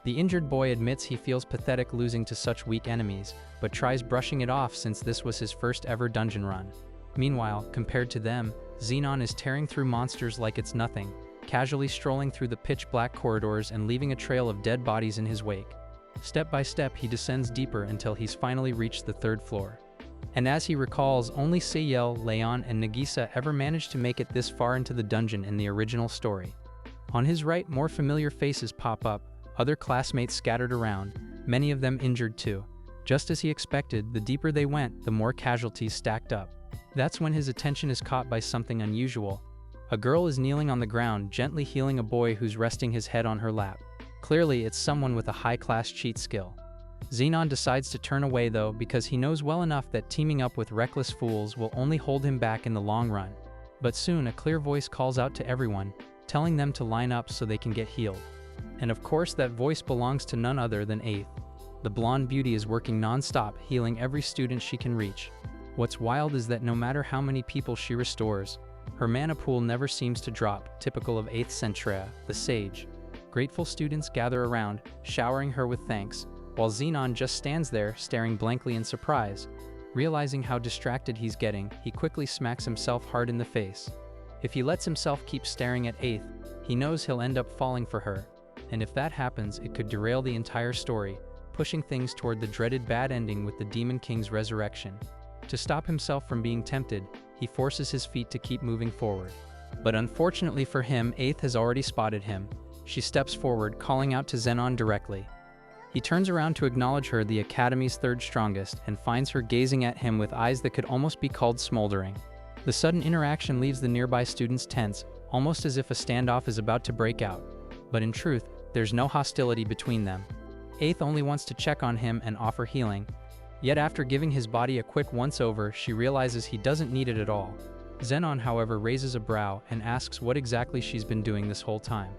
The injured boy admits he feels pathetic losing to such weak enemies, but tries brushing it off since this was his first ever dungeon run. Meanwhile, compared to them, Xenon is tearing through monsters like it's nothing, casually strolling through the pitch-black corridors and leaving a trail of dead bodies in his wake. Step by step, he descends deeper until he's finally reached the 3rd floor. And as he recalls, only Sayel, Leon, and Nagisa ever managed to make it this far into the dungeon in the original story. On his right, more familiar faces pop up, other classmates scattered around, many of them injured too. Just as he expected, the deeper they went, the more casualties stacked up. That's when his attention is caught by something unusual. A girl is kneeling on the ground, gently healing a boy who's resting his head on her lap. Clearly, it's someone with a high-class cheat skill. Xenon decides to turn away though, because he knows well enough that teaming up with reckless fools will only hold him back in the long run. But soon, a clear voice calls out to everyone, telling them to line up so they can get healed. And of course, that voice belongs to none other than Eighth. The blonde beauty is working non-stop, healing every student she can reach. What's wild is that no matter how many people she restores, her mana pool never seems to drop, typical of 8th Centrea, the sage. Grateful students gather around, showering her with thanks, while Xenon just stands there, staring blankly in surprise. Realizing how distracted he's getting, he quickly smacks himself hard in the face. If he lets himself keep staring at 8th, he knows he'll end up falling for her. And if that happens, it could derail the entire story, pushing things toward the dreaded bad ending with the Demon King's resurrection. To stop himself from being tempted, he forces his feet to keep moving forward. But unfortunately for him, 8th has already spotted him. She steps forward, calling out to Xenon directly. He turns around to acknowledge her, the Academy's 3rd strongest, and finds her gazing at him with eyes that could almost be called smoldering. The sudden interaction leaves the nearby students tense, almost as if a standoff is about to break out. But in truth, there's no hostility between them. 8th only wants to check on him and offer healing. Yet after giving his body a quick once-over, she realizes he doesn't need it at all. Xenon, however, raises a brow and asks what exactly she's been doing this whole time.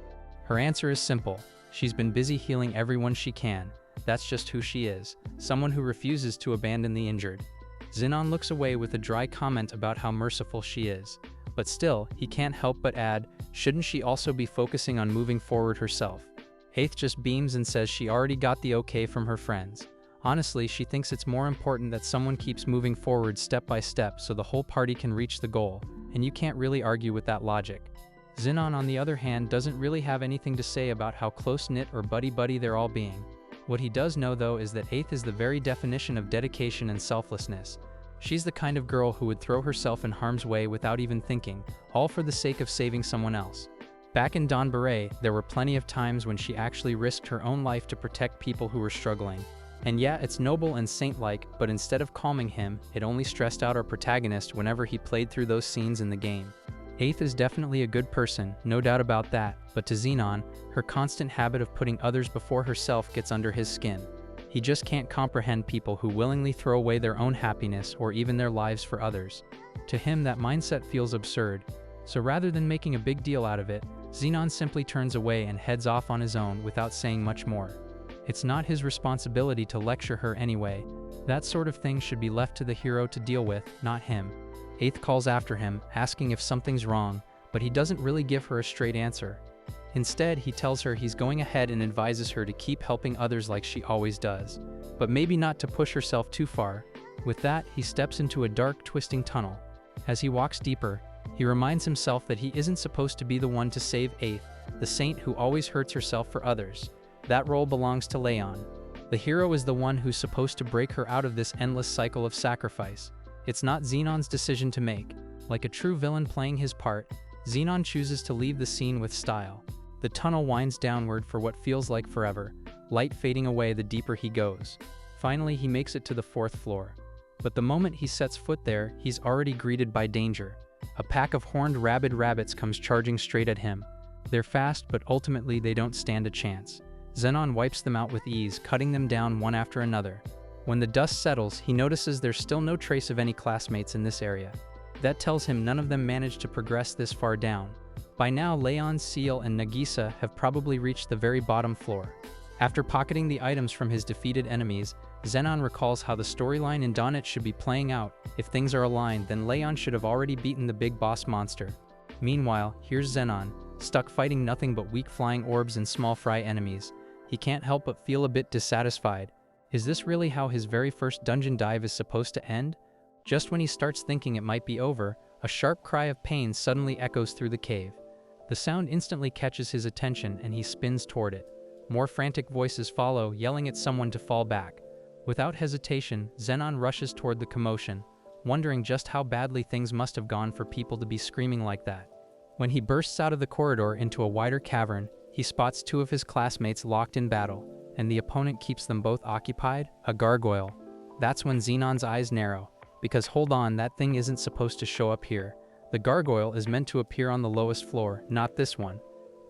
Her answer is simple. She's been busy healing everyone she can. That's just who she is, someone who refuses to abandon the injured. Xenon looks away with a dry comment about how merciful she is. But still, he can't help but add, shouldn't she also be focusing on moving forward herself? 8th just beams and says she already got the okay from her friends. Honestly, she thinks it's more important that someone keeps moving forward step by step so the whole party can reach the goal, and you can't really argue with that logic. Xenon, on the other hand, doesn't really have anything to say about how close-knit or buddy-buddy they're all being. What he does know though is that 8th is the very definition of dedication and selflessness. She's the kind of girl who would throw herself in harm's way without even thinking, all for the sake of saving someone else. Back in Donbaray, there were plenty of times when she actually risked her own life to protect people who were struggling. And yeah, it's noble and saint-like, but instead of calming him, it only stressed out our protagonist whenever he played through those scenes in the game. 8th is definitely a good person, no doubt about that, but to Xenon, her constant habit of putting others before herself gets under his skin. He just can't comprehend people who willingly throw away their own happiness or even their lives for others. To him, that mindset feels absurd. So rather than making a big deal out of it, Xenon simply turns away and heads off on his own without saying much more. It's not his responsibility to lecture her anyway. That sort of thing should be left to the hero to deal with, not him. 8th calls after him, asking if something's wrong, but he doesn't really give her a straight answer. Instead, he tells her he's going ahead and advises her to keep helping others like she always does, but maybe not to push herself too far. With that, he steps into a dark, twisting tunnel. As he walks deeper, He reminds himself that he isn't supposed to be the one to save Eighth, the saint who always hurts herself for others. That role belongs to Leon. The hero is the one who's supposed to break her out of this endless cycle of sacrifice. It's not Xenon's decision to make. Like a true villain playing his part, Xenon chooses to leave the scene with style. The tunnel winds downward for what feels like forever, light fading away the deeper he goes. Finally, he makes it to the 4th floor. But the moment he sets foot there, he's already greeted by danger. A pack of horned rabid rabbits comes charging straight at him. They're fast, but ultimately they don't stand a chance. Xenon wipes them out with ease, cutting them down one after another. When the dust settles, he notices there's still no trace of any classmates in this area. That tells him none of them managed to progress this far down. By now, Leon, Seal, and Nagisa have probably reached the very bottom floor. After pocketing the items from his defeated enemies, Xenon recalls how the storyline in Donut should be playing out. If things are aligned, then Leon should have already beaten the big boss monster. Meanwhile, here's Xenon, stuck fighting nothing but weak flying orbs and small fry enemies. He can't help but feel a bit dissatisfied. Is this really how his very first dungeon dive is supposed to end? Just when he starts thinking it might be over, a sharp cry of pain suddenly echoes through the cave. The sound instantly catches his attention and he spins toward it. More frantic voices follow, yelling at someone to fall back. Without hesitation, Xenon rushes toward the commotion, wondering just how badly things must have gone for people to be screaming like that. When he bursts out of the corridor into a wider cavern, he spots 2 of his classmates locked in battle, and the opponent keeps them both occupied, a gargoyle. That's when Xenon's eyes narrow, because hold on, that thing isn't supposed to show up here. The gargoyle is meant to appear on the lowest floor, not this one.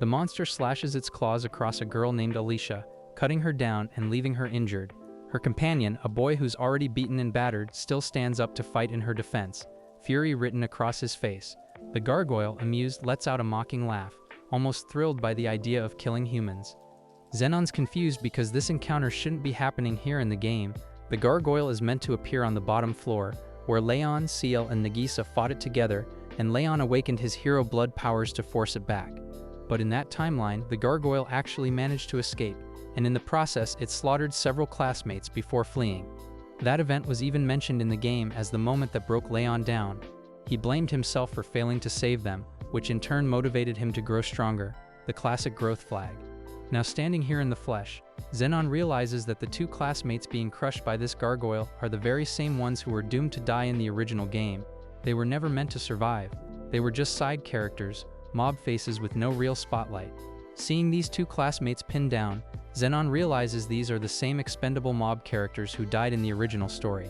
The monster slashes its claws across a girl named Alicia, cutting her down and leaving her injured. Her companion, a boy who's already beaten and battered, still stands up to fight in her defense, fury written across his face. The gargoyle, amused, lets out a mocking laugh, almost thrilled by the idea of killing humans. Xenon's confused because this encounter shouldn't be happening here in the game. The gargoyle is meant to appear on the bottom floor, where Leon, Seal, and Nagisa fought it together, and Leon awakened his hero blood powers to force it back. But in that timeline, the gargoyle actually managed to escape, and in the process it slaughtered several classmates before fleeing. That event was even mentioned in the game as the moment that broke Leon down. He blamed himself for failing to save them, which in turn motivated him to grow stronger, the classic growth flag. Now standing here in the flesh, Xenon realizes that the 2 classmates being crushed by this gargoyle are the very same ones who were doomed to die in the original game. They were never meant to survive. They were just side characters, mob faces with no real spotlight. Seeing these 2 classmates pinned down, Xenon realizes these are the same expendable mob characters who died in the original story.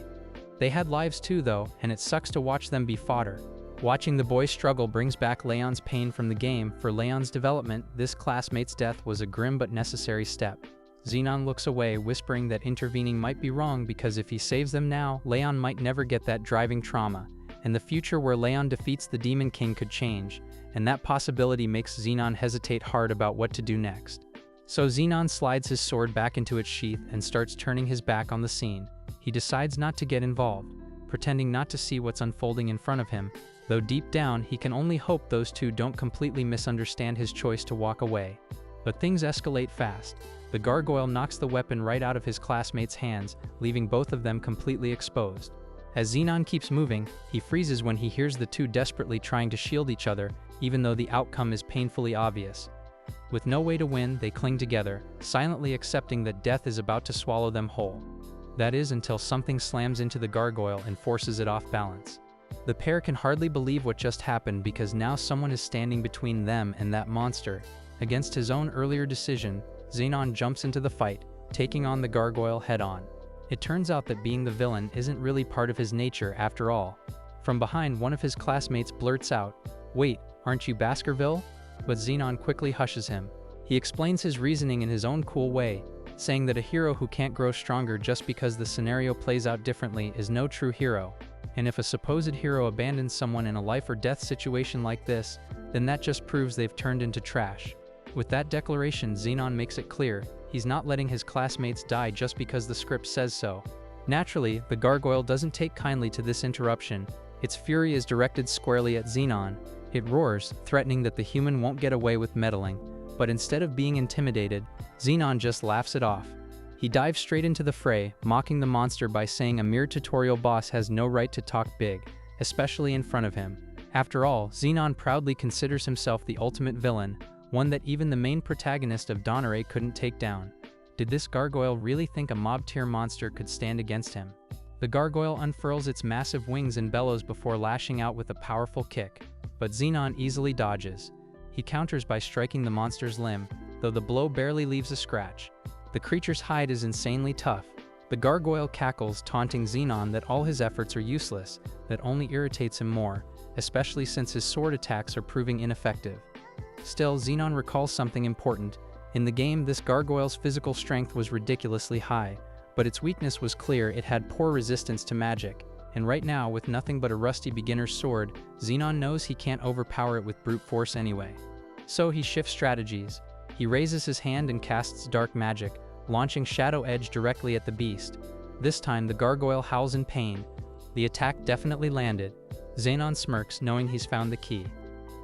They had lives too though, and it sucks to watch them be fodder. Watching the boy struggle brings back Leon's pain from the game. For Leon's development, this classmate's death was a grim but necessary step. Xenon looks away, whispering that intervening might be wrong because if he saves them now, Leon might never get that driving trauma, and the future where Leon defeats the Demon King could change, and that possibility makes Xenon hesitate hard about what to do next. So Xenon slides his sword back into its sheath and starts turning his back on the scene. He decides not to get involved, pretending not to see what's unfolding in front of him, though deep down he can only hope those 2 don't completely misunderstand his choice to walk away. But things escalate fast. The gargoyle knocks the weapon right out of his classmates' hands, leaving both of them completely exposed. As Xenon keeps moving, he freezes when he hears the 2 desperately trying to shield each other, even though the outcome is painfully obvious. With no way to win, they cling together, silently accepting that death is about to swallow them whole. That is, until something slams into the gargoyle and forces it off balance. The pair can hardly believe what just happened because now someone is standing between them and that monster. Against his own earlier decision, Xenon jumps into the fight, taking on the gargoyle head-on. It turns out that being the villain isn't really part of his nature after all. From behind, one of his classmates blurts out, "Wait, aren't you Baskerville?" But Xenon quickly hushes him. He explains his reasoning in his own cool way, saying that a hero who can't grow stronger just because the scenario plays out differently is no true hero. And if a supposed hero abandons someone in a life or death situation like this, then that just proves they've turned into trash. With that declaration, Xenon makes it clear he's not letting his classmates die just because the script says so. Naturally, the gargoyle doesn't take kindly to this interruption. Its fury is directed squarely at Xenon. It roars, threatening that the human won't get away with meddling. But instead of being intimidated, Xenon just laughs it off. He dives straight into the fray, mocking the monster by saying a mere tutorial boss has no right to talk big, especially in front of him. After all, Xenon proudly considers himself the ultimate villain, one that even the main protagonist of Yandere couldn't take down. Did this gargoyle really think a mob-tier monster could stand against him? The gargoyle unfurls its massive wings and bellows before lashing out with a powerful kick, but Xenon easily dodges. He counters by striking the monster's limb, though the blow barely leaves a scratch. The creature's hide is insanely tough. The gargoyle cackles, taunting Xenon that all his efforts are useless, that only irritates him more, especially since his sword attacks are proving ineffective. Still, Xenon recalls something important. In the game, this gargoyle's physical strength was ridiculously high, but its weakness was clear. It had poor resistance to magic, and right now, with nothing but a rusty beginner's sword, Xenon knows he can't overpower it with brute force anyway. So he shifts strategies. He raises his hand and casts dark magic, launching Shadow Edge directly at the beast. This time, the gargoyle howls in pain. The attack definitely landed. Xenon smirks, knowing he's found the key.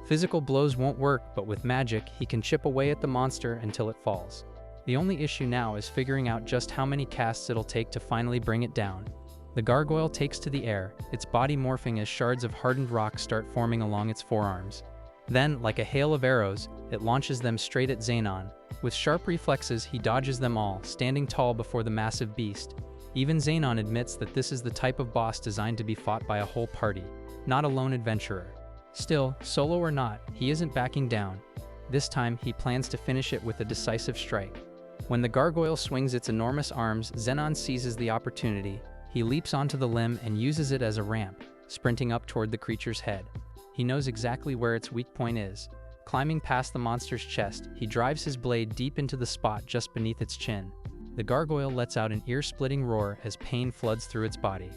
Physical blows won't work, but with magic, he can chip away at the monster until it falls. The only issue now is figuring out just how many casts it'll take to finally bring it down. The gargoyle takes to the air, its body morphing as shards of hardened rock start forming along its forearms. Then, like a hail of arrows, it launches them straight at Xenon. With sharp reflexes, he dodges them all, standing tall before the massive beast. Even Xenon admits that this is the type of boss designed to be fought by a whole party, not a lone adventurer. Still, solo or not, he isn't backing down. This time, he plans to finish it with a decisive strike. When the gargoyle swings its enormous arms, Xenon seizes the opportunity. He leaps onto the limb and uses it as a ramp, sprinting up toward the creature's head. He knows exactly where its weak point is. Climbing past the monster's chest, he drives his blade deep into the spot just beneath its chin. The gargoyle lets out an ear-splitting roar as pain floods through its body.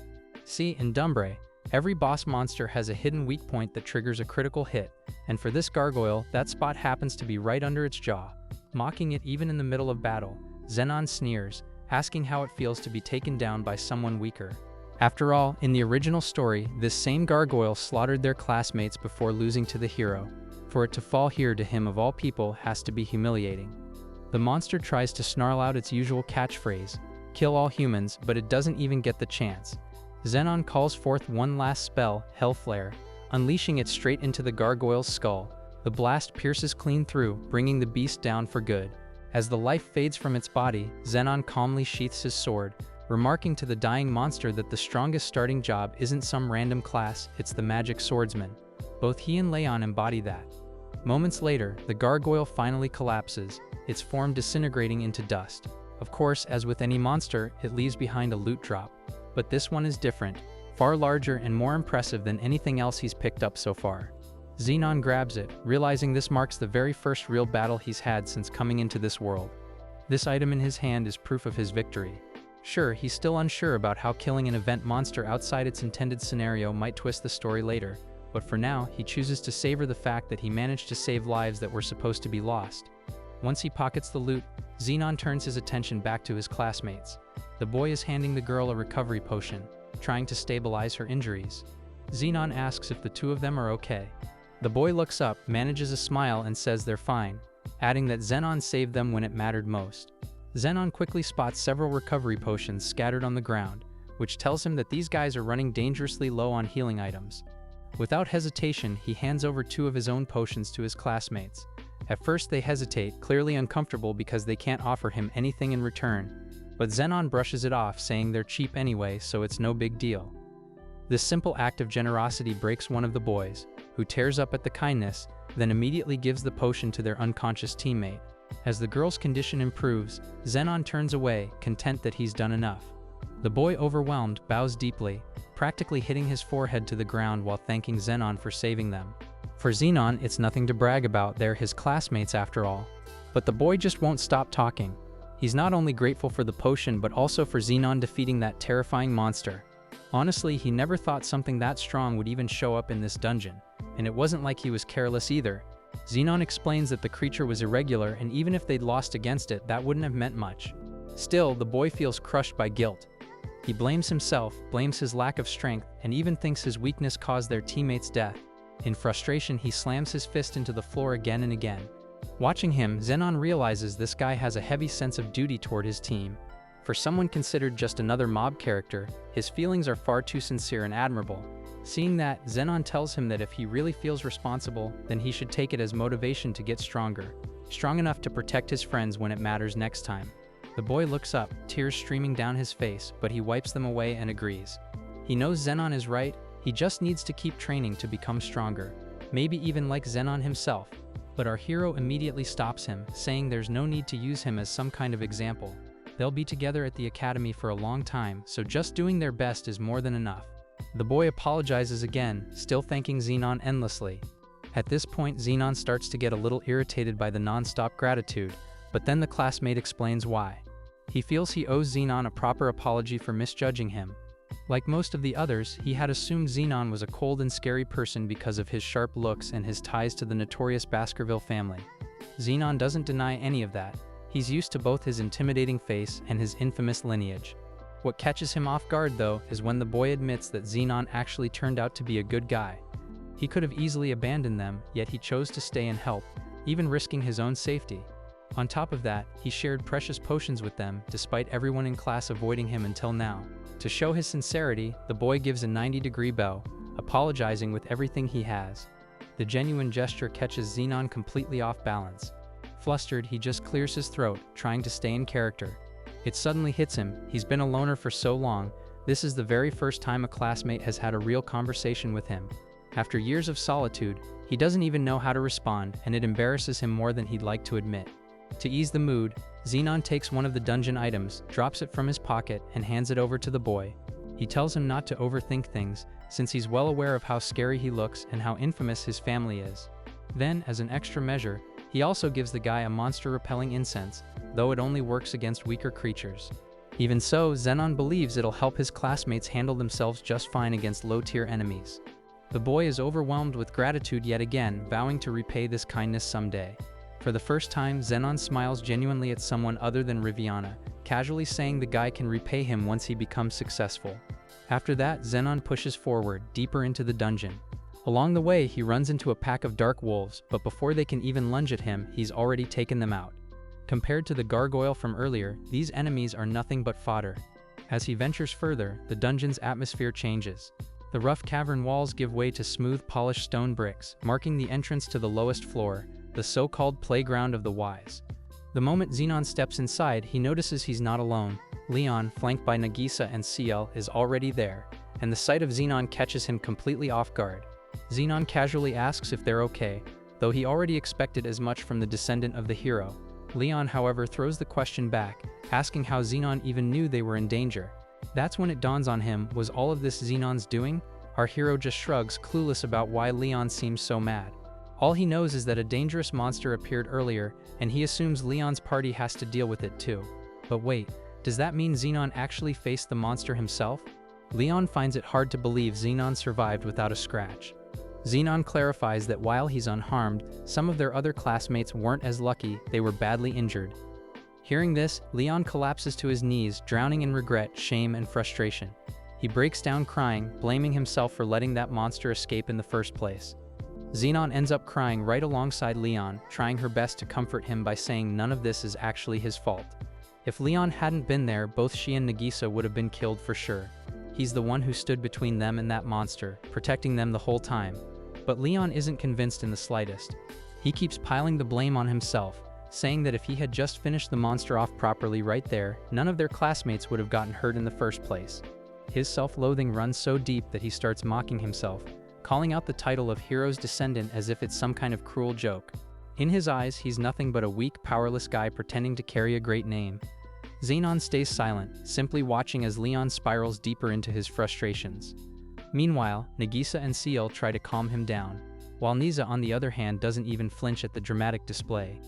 See, in Yandere, every boss monster has a hidden weak point that triggers a critical hit, and for this gargoyle, that spot happens to be right under its jaw. Mocking it even in the middle of battle, Xenon sneers, asking how it feels to be taken down by someone weaker. After all, in the original story, this same gargoyle slaughtered their classmates before losing to the hero. For it to fall here to him of all people has to be humiliating. The monster tries to snarl out its usual catchphrase, "Kill all humans," but it doesn't even get the chance. Xenon calls forth one last spell, Hellflare, unleashing it straight into the gargoyle's skull. The blast pierces clean through, bringing the beast down for good. As the life fades from its body, Xenon calmly sheaths his sword, remarking to the dying monster that the strongest starting job isn't some random class, it's the magic swordsman. Both he and Leon embody that. Moments later, the gargoyle finally collapses, its form disintegrating into dust. Of course, as with any monster, it leaves behind a loot drop. But this one is different, far larger and more impressive than anything else he's picked up so far. Xenon grabs it, realizing this marks the very first real battle he's had since coming into this world. This item in his hand is proof of his victory. Sure, he's still unsure about how killing an event monster outside its intended scenario might twist the story later, but for now, he chooses to savor the fact that he managed to save lives that were supposed to be lost. Once he pockets the loot, Xenon turns his attention back to his classmates. The boy is handing the girl a recovery potion, trying to stabilize her injuries. Xenon asks if the two of them are okay. The boy looks up, manages a smile, and says they're fine, adding that Xenon saved them when it mattered most. Xenon quickly spots several recovery potions scattered on the ground, which tells him that these guys are running dangerously low on healing items. Without hesitation, he hands over 2 of his own potions to his classmates. At first they hesitate, clearly uncomfortable because they can't offer him anything in return, but Xenon brushes it off, saying they're cheap anyway, so it's no big deal. This simple act of generosity breaks one of the boys, who tears up at the kindness, then immediately gives the potion to their unconscious teammate. As the girl's condition improves, Xenon turns away, content that he's done enough. The boy, overwhelmed, bows deeply, practically hitting his forehead to the ground while thanking Xenon for saving them. For Xenon, it's nothing to brag about, they're his classmates after all. But the boy just won't stop talking. He's not only grateful for the potion but also for Xenon defeating that terrifying monster. Honestly, he never thought something that strong would even show up in this dungeon, and it wasn't like he was careless either. Xenon explains that the creature was irregular, and even if they'd lost against it, that wouldn't have meant much. Still, the boy feels crushed by guilt. He blames himself, blames his lack of strength, and even thinks his weakness caused their teammate's death. In frustration, he slams his fist into the floor again and again. Watching him, Xenon realizes this guy has a heavy sense of duty toward his team. For someone considered just another mob character, his feelings are far too sincere and admirable. Seeing that, Zenon tells him that if he really feels responsible, then he should take it as motivation to get stronger, strong enough to protect his friends when it matters next time. The boy looks up, tears streaming down his face, but he wipes them away and agrees. He knows Zenon is right, he just needs to keep training to become stronger, maybe even like Zenon himself. But our hero immediately stops him, saying there's no need to use him as some kind of example. They'll be together at the academy for a long time, so just doing their best is more than enough. The boy apologizes again, still thanking Zenon endlessly. At this point, Zenon starts to get a little irritated by the non-stop gratitude, but then the classmate explains why. He feels he owes Zenon a proper apology for misjudging him. Like most of the others, he had assumed Zenon was a cold and scary person because of his sharp looks and his ties to the notorious Baskerville family. Zenon doesn't deny any of that. He's used to both his intimidating face and his infamous lineage. What catches him off guard, though, is when the boy admits that Zenon actually turned out to be a good guy. He could have easily abandoned them, yet he chose to stay and help, even risking his own safety. On top of that, he shared precious potions with them, despite everyone in class avoiding him until now. To show his sincerity, the boy gives a 90-degree bow, apologizing with everything he has. The genuine gesture catches Zenon completely off balance. Flustered, he just clears his throat, trying to stay in character. It suddenly hits him, he's been a loner for so long, this is the very first time a classmate has had a real conversation with him. After years of solitude, he doesn't even know how to respond, and it embarrasses him more than he'd like to admit. To ease the mood, Zenon takes one of the dungeon items, drops it from his pocket, and hands it over to the boy. He tells him not to overthink things, since he's well aware of how scary he looks and how infamous his family is. Then, as an extra measure, he also gives the guy a monster-repelling incense, though it only works against weaker creatures. Even so, Zenon believes it'll help his classmates handle themselves just fine against low-tier enemies. The boy is overwhelmed with gratitude yet again, vowing to repay this kindness someday. For the first time, Zenon smiles genuinely at someone other than Riviana, casually saying the guy can repay him once he becomes successful. After that, Zenon pushes forward, deeper into the dungeon. Along the way, he runs into a pack of dark wolves, but before they can even lunge at him, he's already taken them out. Compared to the gargoyle from earlier, these enemies are nothing but fodder. As he ventures further, the dungeon's atmosphere changes. The rough cavern walls give way to smooth, polished stone bricks, marking the entrance to the lowest floor, the so-called playground of the wise. The moment Zenon steps inside, he notices he's not alone. Leon, flanked by Nagisa and CL, is already there, and the sight of Zenon catches him completely off guard. Zenon casually asks if they're okay, though he already expected as much from the descendant of the hero. Leon, however, throws the question back, asking how Zenon even knew they were in danger. That's when it dawns on him, was all of this Zenon's doing? Our hero just shrugs, clueless about why Leon seems so mad. All he knows is that a dangerous monster appeared earlier, and he assumes Leon's party has to deal with it too. But wait, does that mean Zenon actually faced the monster himself? Leon finds it hard to believe Zenon survived without a scratch. Zenon clarifies that while he's unharmed, some of their other classmates weren't as lucky, they were badly injured. Hearing this, Leon collapses to his knees, drowning in regret, shame, and frustration. He breaks down crying, blaming himself for letting that monster escape in the first place. Zenon ends up crying right alongside Leon, trying her best to comfort him by saying none of this is actually his fault. If Leon hadn't been there, both she and Nagisa would have been killed for sure. He's the one who stood between them and that monster, protecting them the whole time. But Leon isn't convinced in the slightest. He keeps piling the blame on himself, saying that if he had just finished the monster off properly right there, none of their classmates would have gotten hurt in the first place. His self-loathing runs so deep that he starts mocking himself, calling out the title of hero's descendant as if it's some kind of cruel joke. In his eyes, he's nothing but a weak, powerless guy pretending to carry a great name. Zenon stays silent, simply watching as Leon spirals deeper into his frustrations. Meanwhile, Nagisa and Ciel try to calm him down, while Nisa on the other hand doesn't even flinch at the dramatic display.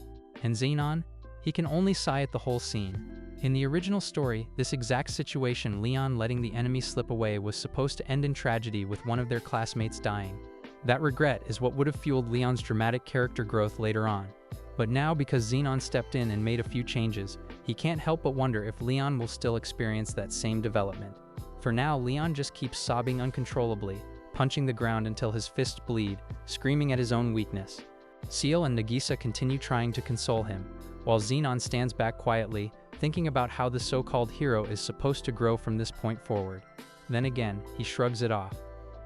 And Zenon? He can only sigh at the whole scene. In the original story, this exact situation, Leon letting the enemy slip away, was supposed to end in tragedy with one of their classmates dying. That regret is what would have fueled Leon's dramatic character growth later on. But now, because Zenon stepped in and made a few changes, he can't help but wonder if Leon will still experience that same development. For now, Leon just keeps sobbing uncontrollably, punching the ground until his fists bleed, screaming at his own weakness. Ciel and Nagisa continue trying to console him, while Zenon stands back quietly, thinking about how the so-called hero is supposed to grow from this point forward. Then again, he shrugs it off.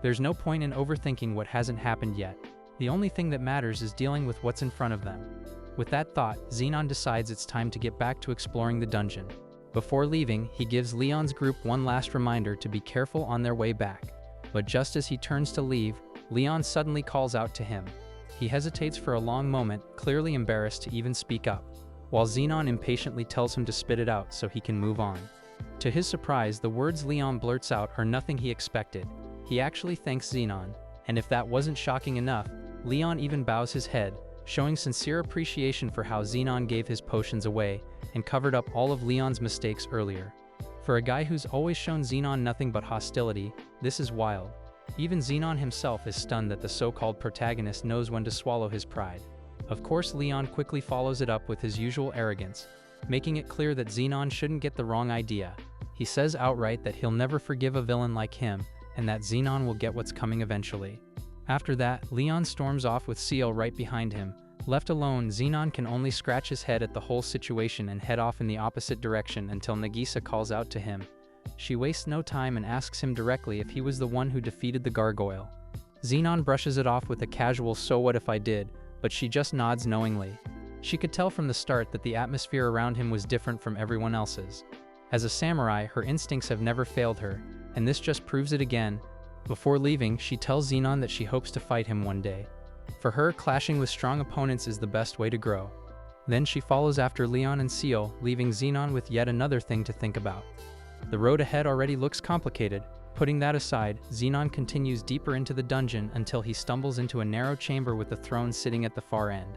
There's no point in overthinking what hasn't happened yet. The only thing that matters is dealing with what's in front of them. With that thought, Zenon decides it's time to get back to exploring the dungeon. Before leaving, he gives Leon's group one last reminder to be careful on their way back. But just as he turns to leave, Leon suddenly calls out to him. He hesitates for a long moment, clearly embarrassed to even speak up, while Zenon impatiently tells him to spit it out so he can move on. To his surprise, the words Leon blurts out are nothing he expected. He actually thanks Zenon, and if that wasn't shocking enough, Leon even bows his head, showing sincere appreciation for how Zenon gave his potions away and covered up all of Leon's mistakes earlier. For a guy who's always shown Zenon nothing but hostility, this is wild. Even Zenon himself is stunned that the so-called protagonist knows when to swallow his pride. Of course, Leon quickly follows it up with his usual arrogance, making it clear that Zenon shouldn't get the wrong idea. He says outright that he'll never forgive a villain like him, and that Zenon will get what's coming eventually. After that, Leon storms off with Ciel right behind him. Left alone, Zenon can only scratch his head at the whole situation and head off in the opposite direction until Nagisa calls out to him. She wastes no time and asks him directly if he was the one who defeated the gargoyle. Zenon brushes it off with a casual "so what if I did," but she just nods knowingly. She could tell from the start that the atmosphere around him was different from everyone else's. As a samurai, her instincts have never failed her, and this just proves it again. Before leaving, she tells Zenon that she hopes to fight him one day. For her, clashing with strong opponents is the best way to grow. Then she follows after Leon and Ciel, leaving Zenon with yet another thing to think about. The road ahead already looks complicated. Putting that aside, Zenon continues deeper into the dungeon until he stumbles into a narrow chamber with a throne sitting at the far end.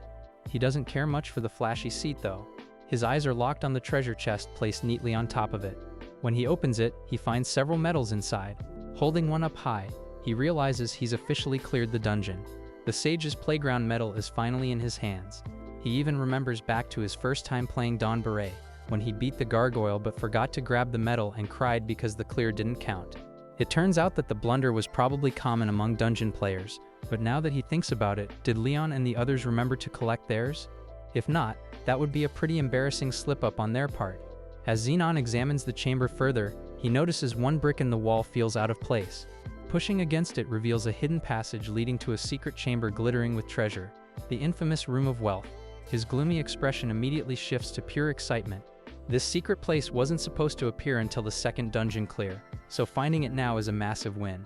He doesn't care much for the flashy seat though. His eyes are locked on the treasure chest placed neatly on top of it. When he opens it, he finds several medals inside. Holding one up high, he realizes he's officially cleared the dungeon. The Sage's Playground medal is finally in his hands. He even remembers back to his first time playing Don Beret, when he beat the gargoyle but forgot to grab the medal and cried because the clear didn't count. It turns out that the blunder was probably common among dungeon players, but now that he thinks about it, did Leon and the others remember to collect theirs? If not, that would be a pretty embarrassing slip-up on their part. As Zenon examines the chamber further, he notices one brick in the wall feels out of place. Pushing against it reveals a hidden passage leading to a secret chamber glittering with treasure, the infamous Room of Wealth. His gloomy expression immediately shifts to pure excitement. This secret place wasn't supposed to appear until the second dungeon clear, so finding it now is a massive win.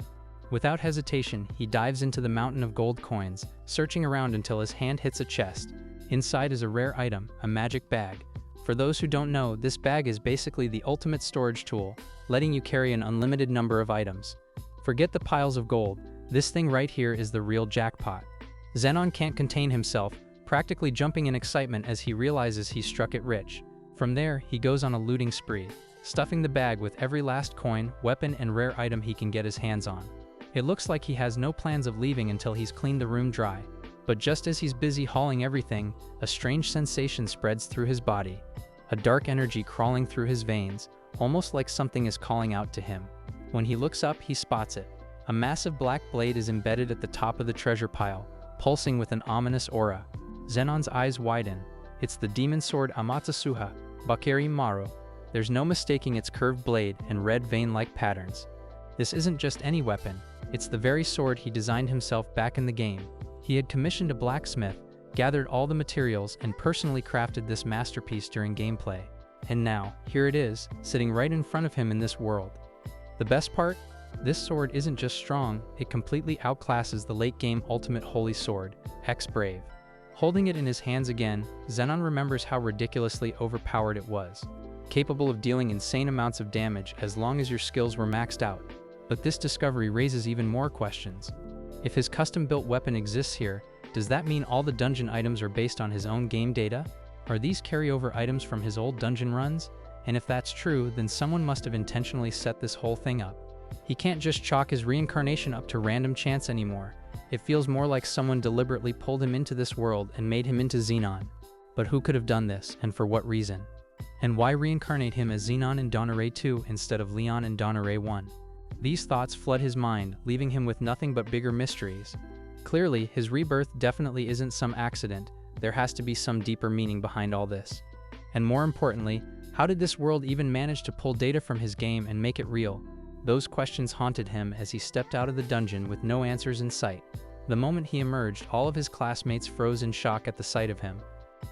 Without hesitation, he dives into the mountain of gold coins, searching around until his hand hits a chest. Inside is a rare item, a magic bag. For those who don't know, this bag is basically the ultimate storage tool, letting you carry an unlimited number of items. Forget the piles of gold, this thing right here is the real jackpot. Zenon can't contain himself, practically jumping in excitement as he realizes he's struck it rich. From there, he goes on a looting spree, stuffing the bag with every last coin, weapon, and rare item he can get his hands on. It looks like he has no plans of leaving until he's cleaned the room dry. But just as he's busy hauling everything, a strange sensation spreads through his body. A dark energy crawling through his veins, almost like something is calling out to him. When he looks up, he spots it. A massive black blade is embedded at the top of the treasure pile, pulsing with an ominous aura. Zenon's eyes widen. It's the demon sword Amatsuha, Bakeri Maru. There's no mistaking its curved blade and red vein-like patterns. This isn't just any weapon, it's the very sword he designed himself back in the game. He had commissioned a blacksmith, gathered all the materials, and personally crafted this masterpiece during gameplay. And now, here it is, sitting right in front of him in this world. The best part? This sword isn't just strong, it completely outclasses the late-game ultimate holy sword, X-Brave. Holding it in his hands again, Zenon remembers how ridiculously overpowered it was, capable of dealing insane amounts of damage as long as your skills were maxed out. But this discovery raises even more questions. If his custom-built weapon exists here, does that mean all the dungeon items are based on his own game data? Are these carryover items from his old dungeon runs? And if that's true, then someone must have intentionally set this whole thing up. He can't just chalk his reincarnation up to random chance anymore. It feels more like someone deliberately pulled him into this world and made him into Zenon. But who could have done this, and for what reason? And why reincarnate him as Zenon in Donore 2 instead of Leon in Donore 1? These thoughts flood his mind, leaving him with nothing but bigger mysteries. Clearly, his rebirth definitely isn't some accident. There has to be some deeper meaning behind all this. And more importantly, how did this world even manage to pull data from his game and make it real? Those questions haunted him as he stepped out of the dungeon with no answers in sight. The moment he emerged, all of his classmates froze in shock at the sight of him.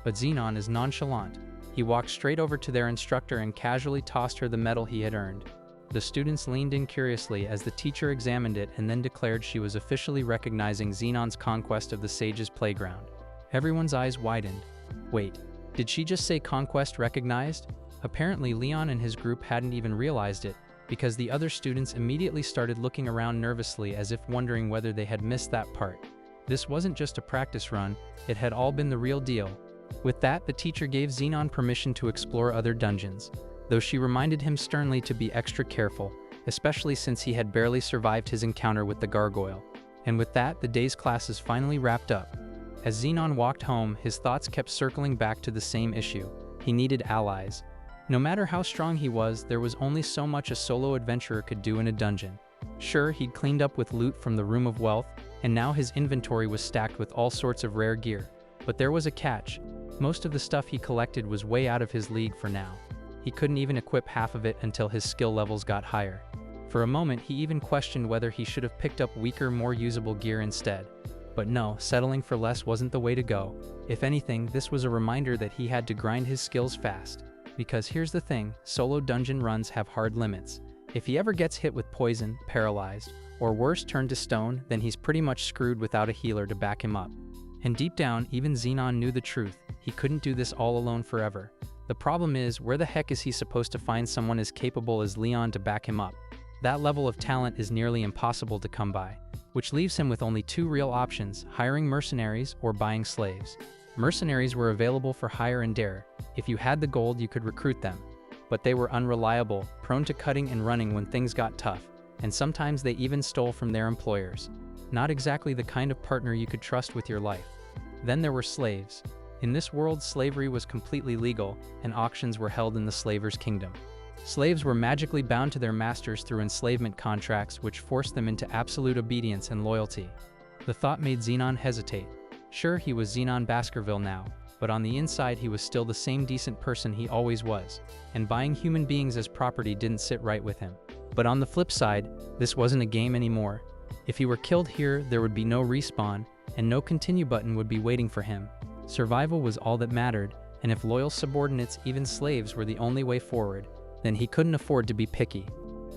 But Xenon is nonchalant. He walked straight over to their instructor and casually tossed her the medal he had earned. The students leaned in curiously as the teacher examined it and then declared she was officially recognizing Xenon's conquest of the sage's playground. Everyone's eyes widened. Wait, did she just say conquest recognized? Apparently Leon and his group hadn't even realized it, because the other students immediately started looking around nervously as if wondering whether they had missed that part. This wasn't just a practice run, it had all been the real deal. With that, the teacher gave Xenon permission to explore other dungeons, though she reminded him sternly to be extra careful, especially since he had barely survived his encounter with the gargoyle. And with that, the day's classes finally wrapped up. As Xenon walked home, his thoughts kept circling back to the same issue. He needed allies. No matter how strong he was, there was only so much a solo adventurer could do in a dungeon. Sure, he'd cleaned up with loot from the Room of Wealth, and now his inventory was stacked with all sorts of rare gear. But there was a catch. Most of the stuff he collected was way out of his league for now. He couldn't even equip half of it until his skill levels got higher. For a moment, he even questioned whether he should have picked up weaker, more usable gear instead. But no, settling for less wasn't the way to go. If anything, this was a reminder that he had to grind his skills fast. Because here's the thing, solo dungeon runs have hard limits. If he ever gets hit with poison, paralyzed, or worse turned to stone, then he's pretty much screwed without a healer to back him up. And deep down, even Xenon knew the truth. He couldn't do this all alone forever. The problem is, where the heck is he supposed to find someone as capable as Leon to back him up? That level of talent is nearly impossible to come by, which leaves him with only two real options, hiring mercenaries or buying slaves. Mercenaries were available for hire in Dare. If you had the gold, you could recruit them. But they were unreliable, prone to cutting and running when things got tough, and sometimes they even stole from their employers. Not exactly the kind of partner you could trust with your life. Then there were slaves. In this world, slavery was completely legal, and auctions were held in the slaver's kingdom. Slaves were magically bound to their masters through enslavement contracts, which forced them into absolute obedience and loyalty. The thought made Xenon hesitate. Sure, he was Xenon Baskerville now, but on the inside he was still the same decent person he always was, and buying human beings as property didn't sit right with him. But on the flip side, this wasn't a game anymore. If he were killed here, there would be no respawn, and no continue button would be waiting for him. Survival was all that mattered, and if loyal subordinates, even slaves, were the only way forward, then he couldn't afford to be picky.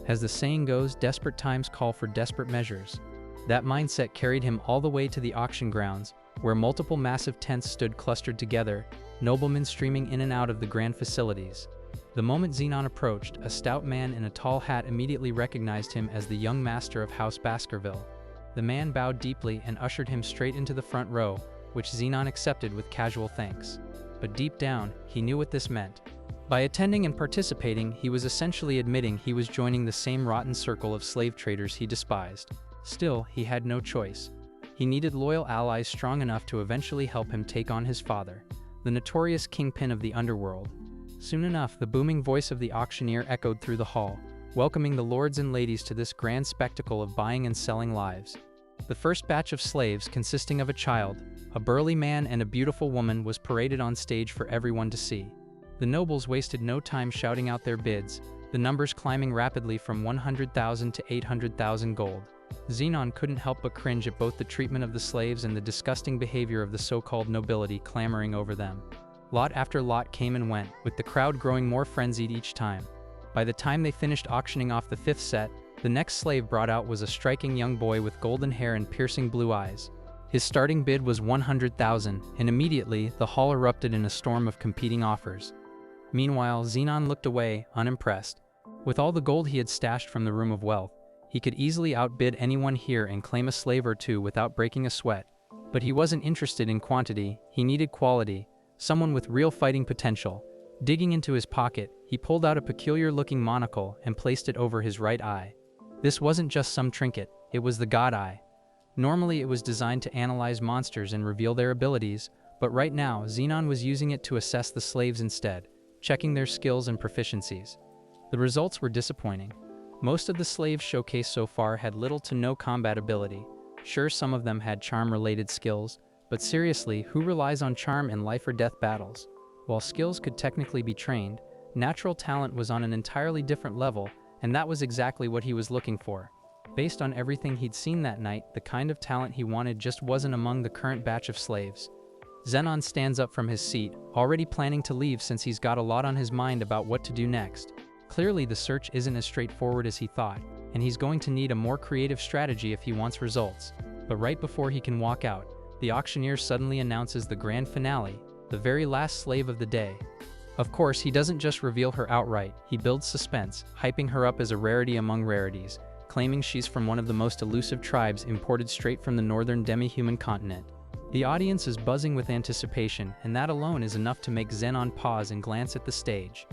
As the saying goes, desperate times call for desperate measures. That mindset carried him all the way to the auction grounds, where multiple massive tents stood clustered together, noblemen streaming in and out of the grand facilities. The moment Xenon approached, a stout man in a tall hat immediately recognized him as the young master of House Baskerville. The man bowed deeply and ushered him straight into the front row, which Xenon accepted with casual thanks. But deep down, he knew what this meant. By attending and participating, he was essentially admitting he was joining the same rotten circle of slave traders he despised. Still, he had no choice. He needed loyal allies strong enough to eventually help him take on his father, the notorious kingpin of the underworld. Soon enough, the booming voice of the auctioneer echoed through the hall, welcoming the lords and ladies to this grand spectacle of buying and selling lives. The first batch of slaves, consisting of a child, a burly man, and a beautiful woman, was paraded on stage for everyone to see. The nobles wasted no time shouting out their bids, the numbers climbing rapidly from 100,000 to 800,000 gold. Xenon couldn't help but cringe at both the treatment of the slaves and the disgusting behavior of the so-called nobility clamoring over them. Lot after lot came and went, with the crowd growing more frenzied each time. By the time they finished auctioning off the fifth set, the next slave brought out was a striking young boy with golden hair and piercing blue eyes. His starting bid was 100,000, and immediately, the hall erupted in a storm of competing offers. Meanwhile, Xenon looked away, unimpressed. With all the gold he had stashed from the Room of Wealth, he could easily outbid anyone here and claim a slave or two without breaking a sweat. But he wasn't interested in quantity, he needed quality, someone with real fighting potential. Digging into his pocket, he pulled out a peculiar-looking monocle and placed it over his right eye. This wasn't just some trinket, it was the God Eye. Normally it was designed to analyze monsters and reveal their abilities, but right now, Xenon was using it to assess the slaves instead, checking their skills and proficiencies. The results were disappointing. Most of the slaves showcased so far had little to no combat ability. Sure, some of them had charm-related skills, but seriously, who relies on charm in life-or-death battles? While skills could technically be trained, natural talent was on an entirely different level, and that was exactly what he was looking for. Based on everything he'd seen that night, the kind of talent he wanted just wasn't among the current batch of slaves. Zenon stands up from his seat, already planning to leave since he's got a lot on his mind about what to do next. Clearly the search isn't as straightforward as he thought, and he's going to need a more creative strategy if he wants results. But right before he can walk out, the auctioneer suddenly announces the grand finale, the very last slave of the day. Of course, he doesn't just reveal her outright, he builds suspense, hyping her up as a rarity among rarities, claiming she's from one of the most elusive tribes imported straight from the northern demi-human continent. The audience is buzzing with anticipation, and that alone is enough to make Zenon pause and glance at the stage.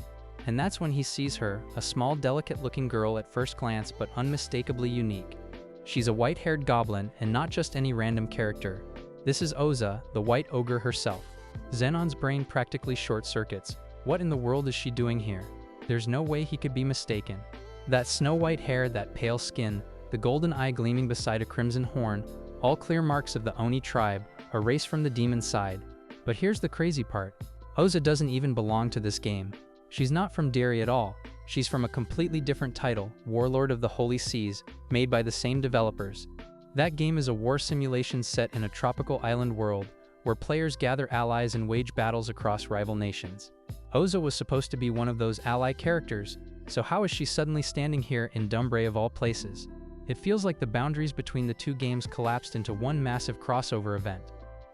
And that's when he sees her, a small, delicate-looking girl at first glance but unmistakably unique. She's a white-haired goblin, and not just any random character. This is Ojou, the white ogre herself. Zenon's brain practically short-circuits. What in the world is she doing here? There's no way he could be mistaken. That snow-white hair, that pale skin, the golden eye gleaming beside a crimson horn, all clear marks of the Oni tribe, a race from the demon side. But here's the crazy part. Ojou doesn't even belong to this game. She's not from Derry at all. She's from a completely different title, Warlord of the Holy Seas, made by the same developers. That game is a war simulation set in a tropical island world, where players gather allies and wage battles across rival nations. Ojou was supposed to be one of those ally characters, so how is she suddenly standing here in Dumbre of all places? It feels like the boundaries between the two games collapsed into one massive crossover event.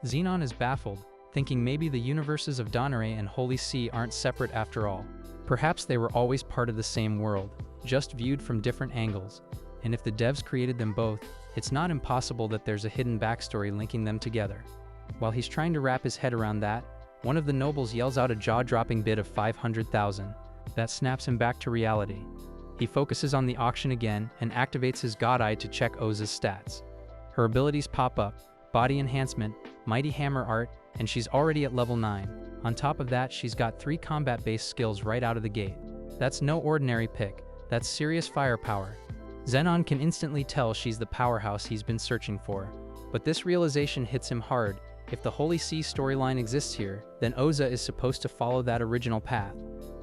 Zenon is baffled, thinking maybe the universes of Donere and Holy Sea aren't separate after all. Perhaps they were always part of the same world, just viewed from different angles. And if the devs created them both, it's not impossible that there's a hidden backstory linking them together. While he's trying to wrap his head around that, one of the nobles yells out a jaw-dropping bid of 500,000. That snaps him back to reality. He focuses on the auction again and activates his god eye to check Ozou's stats. Her abilities pop up, body enhancement, mighty hammer art, and she's already at level 9. On top of that, she's got 3 combat-based skills right out of the gate. That's no ordinary pick, that's serious firepower. Zenon can instantly tell she's the powerhouse he's been searching for. But this realization hits him hard. If the Holy Sea storyline exists here, then Ojou is supposed to follow that original path.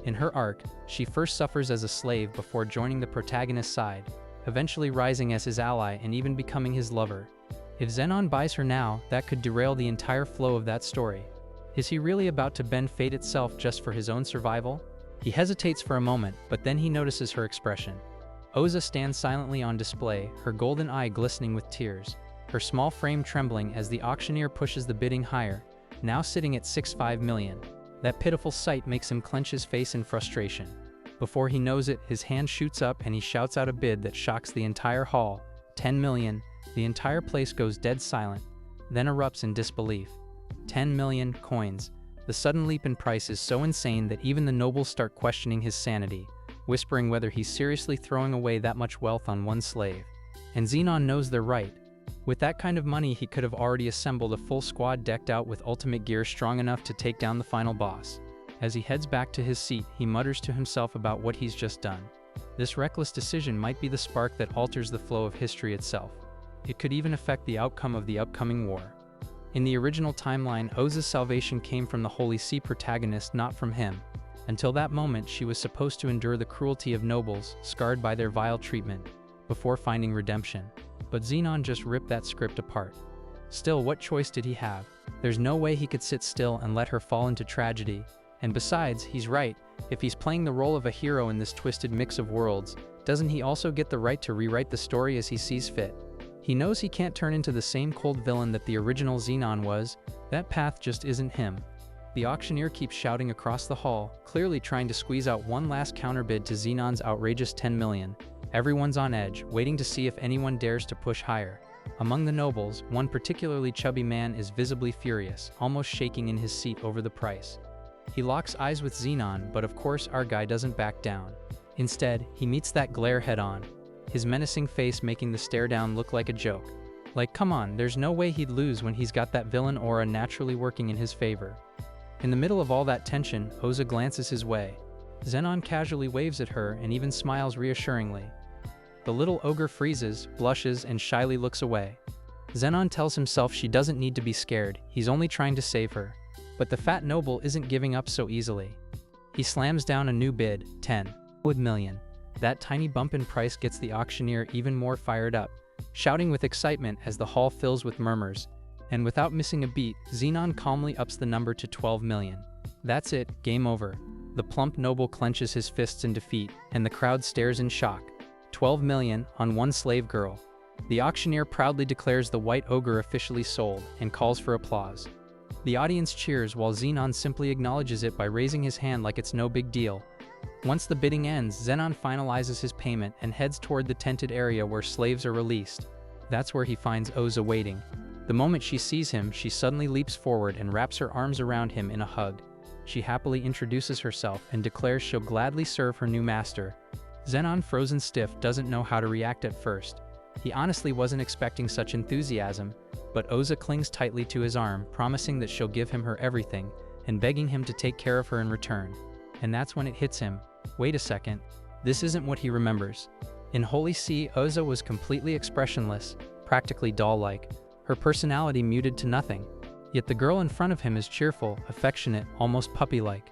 In her arc, she first suffers as a slave before joining the protagonist's side, eventually rising as his ally and even becoming his lover. If Zenon buys her now, that could derail the entire flow of that story. Is he really about to bend fate itself just for his own survival? He hesitates for a moment, but then he notices her expression. Ojou stands silently on display, her golden eye glistening with tears, her small frame trembling as the auctioneer pushes the bidding higher, now sitting at 6.5 million. That pitiful sight makes him clench his face in frustration. Before he knows it, his hand shoots up and he shouts out a bid that shocks the entire hall. 10 million. The entire place goes dead silent, then erupts in disbelief. 10 million coins. The sudden leap in price is so insane that even the nobles start questioning his sanity, whispering whether he's seriously throwing away that much wealth on one slave. And Zenon knows they're right. With that kind of money, he could have already assembled a full squad decked out with ultimate gear strong enough to take down the final boss. As he heads back to his seat, he mutters to himself about what he's just done. This reckless decision might be the spark that alters the flow of history itself. It could even affect the outcome of the upcoming war. In the original timeline, Ojou's salvation came from the Holy Sea protagonist, not from him. Until that moment, she was supposed to endure the cruelty of nobles, scarred by their vile treatment, before finding redemption. But Zenon just ripped that script apart. Still, what choice did he have? There's no way he could sit still and let her fall into tragedy. And besides, he's right. If he's playing the role of a hero in this twisted mix of worlds, doesn't he also get the right to rewrite the story as he sees fit? He knows he can't turn into the same cold villain that the original Zenon was. That path just isn't him. The auctioneer keeps shouting across the hall, clearly trying to squeeze out one last counterbid to Zenon's outrageous 10 million. Everyone's on edge, waiting to see if anyone dares to push higher. Among the nobles, one particularly chubby man is visibly furious, almost shaking in his seat over the price. He locks eyes with Zenon, but of course our guy doesn't back down. Instead, he meets that glare head-on, his menacing face making the stare down look like a joke. Like, come on, there's no way he'd lose when he's got that villain aura naturally working in his favor. In the middle of all that tension, Ojou glances his way. Zenon casually waves at her and even smiles reassuringly. The little ogre freezes, blushes, and shyly looks away. Zenon tells himself she doesn't need to be scared, he's only trying to save her. But the fat noble isn't giving up so easily. He slams down a new bid, 10 million. That tiny bump in price gets the auctioneer even more fired up, shouting with excitement as the hall fills with murmurs. And without missing a beat, Zenon calmly ups the number to 12 million. That's it, game over. The plump noble clenches his fists in defeat, and the crowd stares in shock. 12 million on one slave girl. The auctioneer proudly declares the white ogre officially sold and calls for applause. The audience cheers while Zenon simply acknowledges it by raising his hand like it's no big deal. Once the bidding ends, Zenon finalizes his payment and heads toward the tented area where slaves are released. That's where he finds Ojou waiting. The moment she sees him, she suddenly leaps forward and wraps her arms around him in a hug. She happily introduces herself and declares she'll gladly serve her new master. Zenon, frozen stiff, doesn't know how to react at first. He honestly wasn't expecting such enthusiasm, but Ojou clings tightly to his arm, promising that she'll give him her everything, and begging him to take care of her in return. And that's when it hits him. Wait a second. This isn't what he remembers. In Holy See, Ojou was completely expressionless, practically doll-like, her personality muted to nothing. Yet the girl in front of him is cheerful, affectionate, almost puppy-like.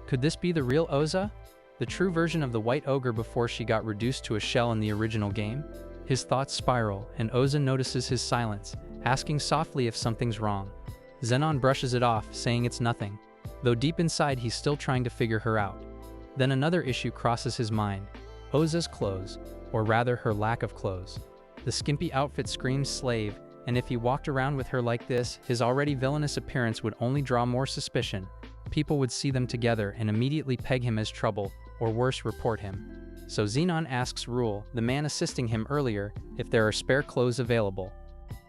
Could this be the real Ojou? The true version of the white ogre before she got reduced to a shell in the original game? His thoughts spiral, and Ojou notices his silence, asking softly if something's wrong. Zenon brushes it off, saying it's nothing, though deep inside he's still trying to figure her out. Then another issue crosses his mind. Ojou's clothes, or rather her lack of clothes. The skimpy outfit screams slave, and if he walked around with her like this, his already villainous appearance would only draw more suspicion. People would see them together and immediately peg him as trouble, or worse, report him. So Zenon asks Rule, the man assisting him earlier, if there are spare clothes available.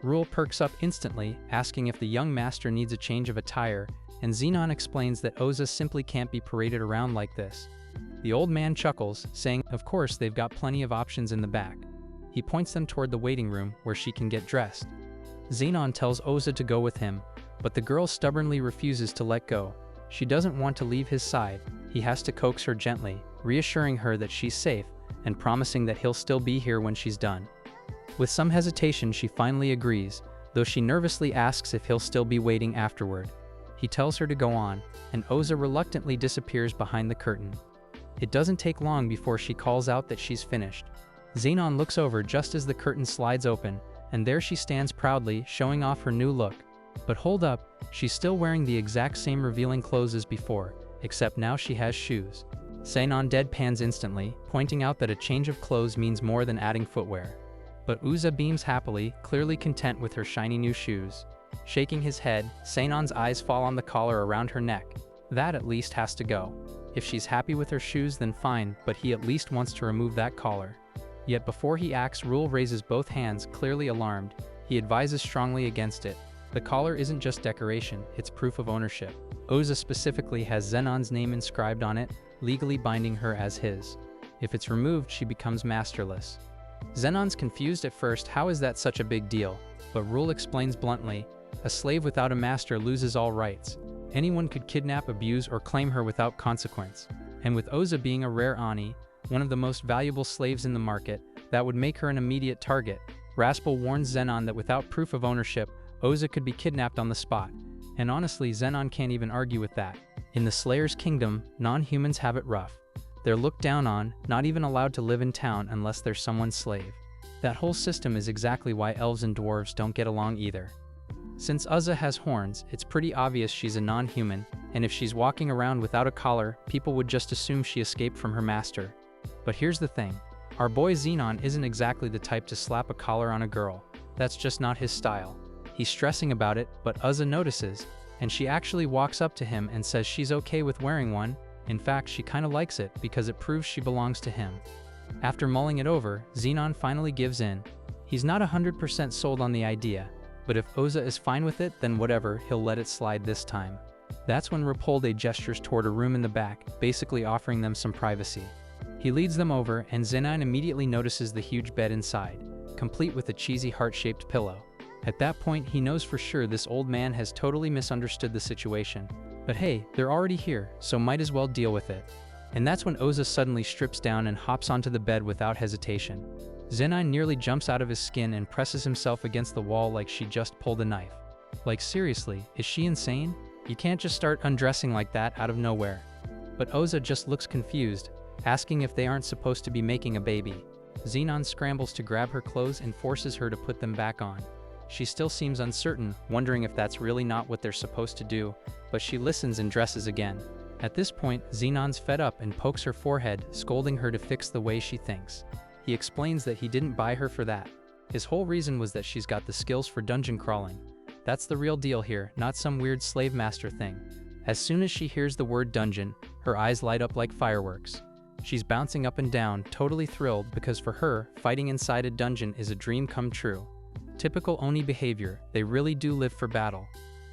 Rule perks up instantly, asking if the young master needs a change of attire, and Zenon explains that Ojou simply can't be paraded around like this. The old man chuckles, saying, of course they've got plenty of options in the back. He points them toward the waiting room, where she can get dressed. Zenon tells Ojou to go with him, but the girl stubbornly refuses to let go. She doesn't want to leave his side. He has to coax her gently, reassuring her that she's safe, and promising that he'll still be here when she's done. With some hesitation, she finally agrees, though she nervously asks if he'll still be waiting afterward. He tells her to go on, and Ojou reluctantly disappears behind the curtain. It doesn't take long before she calls out that she's finished. Zenon looks over just as the curtain slides open, and there she stands proudly, showing off her new look. But hold up, she's still wearing the exact same revealing clothes as before, except now she has shoes. Zenon deadpans instantly, pointing out that a change of clothes means more than adding footwear. But Ojou beams happily, clearly content with her shiny new shoes. Shaking his head, Zenon's eyes fall on the collar around her neck. That at least has to go. If she's happy with her shoes, then fine, but he at least wants to remove that collar. Yet before he acts, Rule raises both hands, clearly alarmed. He advises strongly against it. The collar isn't just decoration, it's proof of ownership. Ojou specifically has Zenon's name inscribed on it, legally binding her as his. If it's removed, she becomes masterless. Zenon's confused at first. How is that such a big deal? But Rule explains bluntly, a slave without a master loses all rights. Anyone could kidnap, abuse, or claim her without consequence. And with Ojou being a rare Ani, one of the most valuable slaves in the market, that would make her an immediate target. Raspel warns Zenon that without proof of ownership, Ojou could be kidnapped on the spot. And honestly, Zenon can't even argue with that. In the Slayer's kingdom, non-humans have it rough. They're looked down on, not even allowed to live in town unless they're someone's slave. That whole system is exactly why elves and dwarves don't get along either. Since Ojou has horns, it's pretty obvious she's a non-human, and if she's walking around without a collar, people would just assume she escaped from her master. But here's the thing. Our boy Zenon isn't exactly the type to slap a collar on a girl. That's just not his style. He's stressing about it, but Ojou notices, and she actually walks up to him and says she's okay with wearing one. In fact, she kinda likes it because it proves she belongs to him. After mulling it over, Zenon finally gives in. He's not 100% sold on the idea, but if Ojou is fine with it, then whatever, he'll let it slide this time. That's when Rapolde gestures toward a room in the back, basically offering them some privacy. He leads them over, and Zenon immediately notices the huge bed inside, complete with a cheesy heart-shaped pillow. At that point, he knows for sure this old man has totally misunderstood the situation. But hey, they're already here, so might as well deal with it. And that's when Ojou suddenly strips down and hops onto the bed without hesitation. Zenon nearly jumps out of his skin and presses himself against the wall like she just pulled a knife. Like seriously, is she insane? You can't just start undressing like that out of nowhere. But Ojou just looks confused, asking if they aren't supposed to be making a baby. Zenon scrambles to grab her clothes and forces her to put them back on. She still seems uncertain, wondering if that's really not what they're supposed to do, but she listens and dresses again. At this point, Zenon's fed up and pokes her forehead, scolding her to fix the way she thinks. He explains that he didn't buy her for that. His whole reason was that she's got the skills for dungeon crawling. That's the real deal here, not some weird slave master thing. As soon as she hears the word dungeon, her eyes light up like fireworks. She's bouncing up and down, totally thrilled, because for her, fighting inside a dungeon is a dream come true. Typical Oni behavior, they really do live for battle.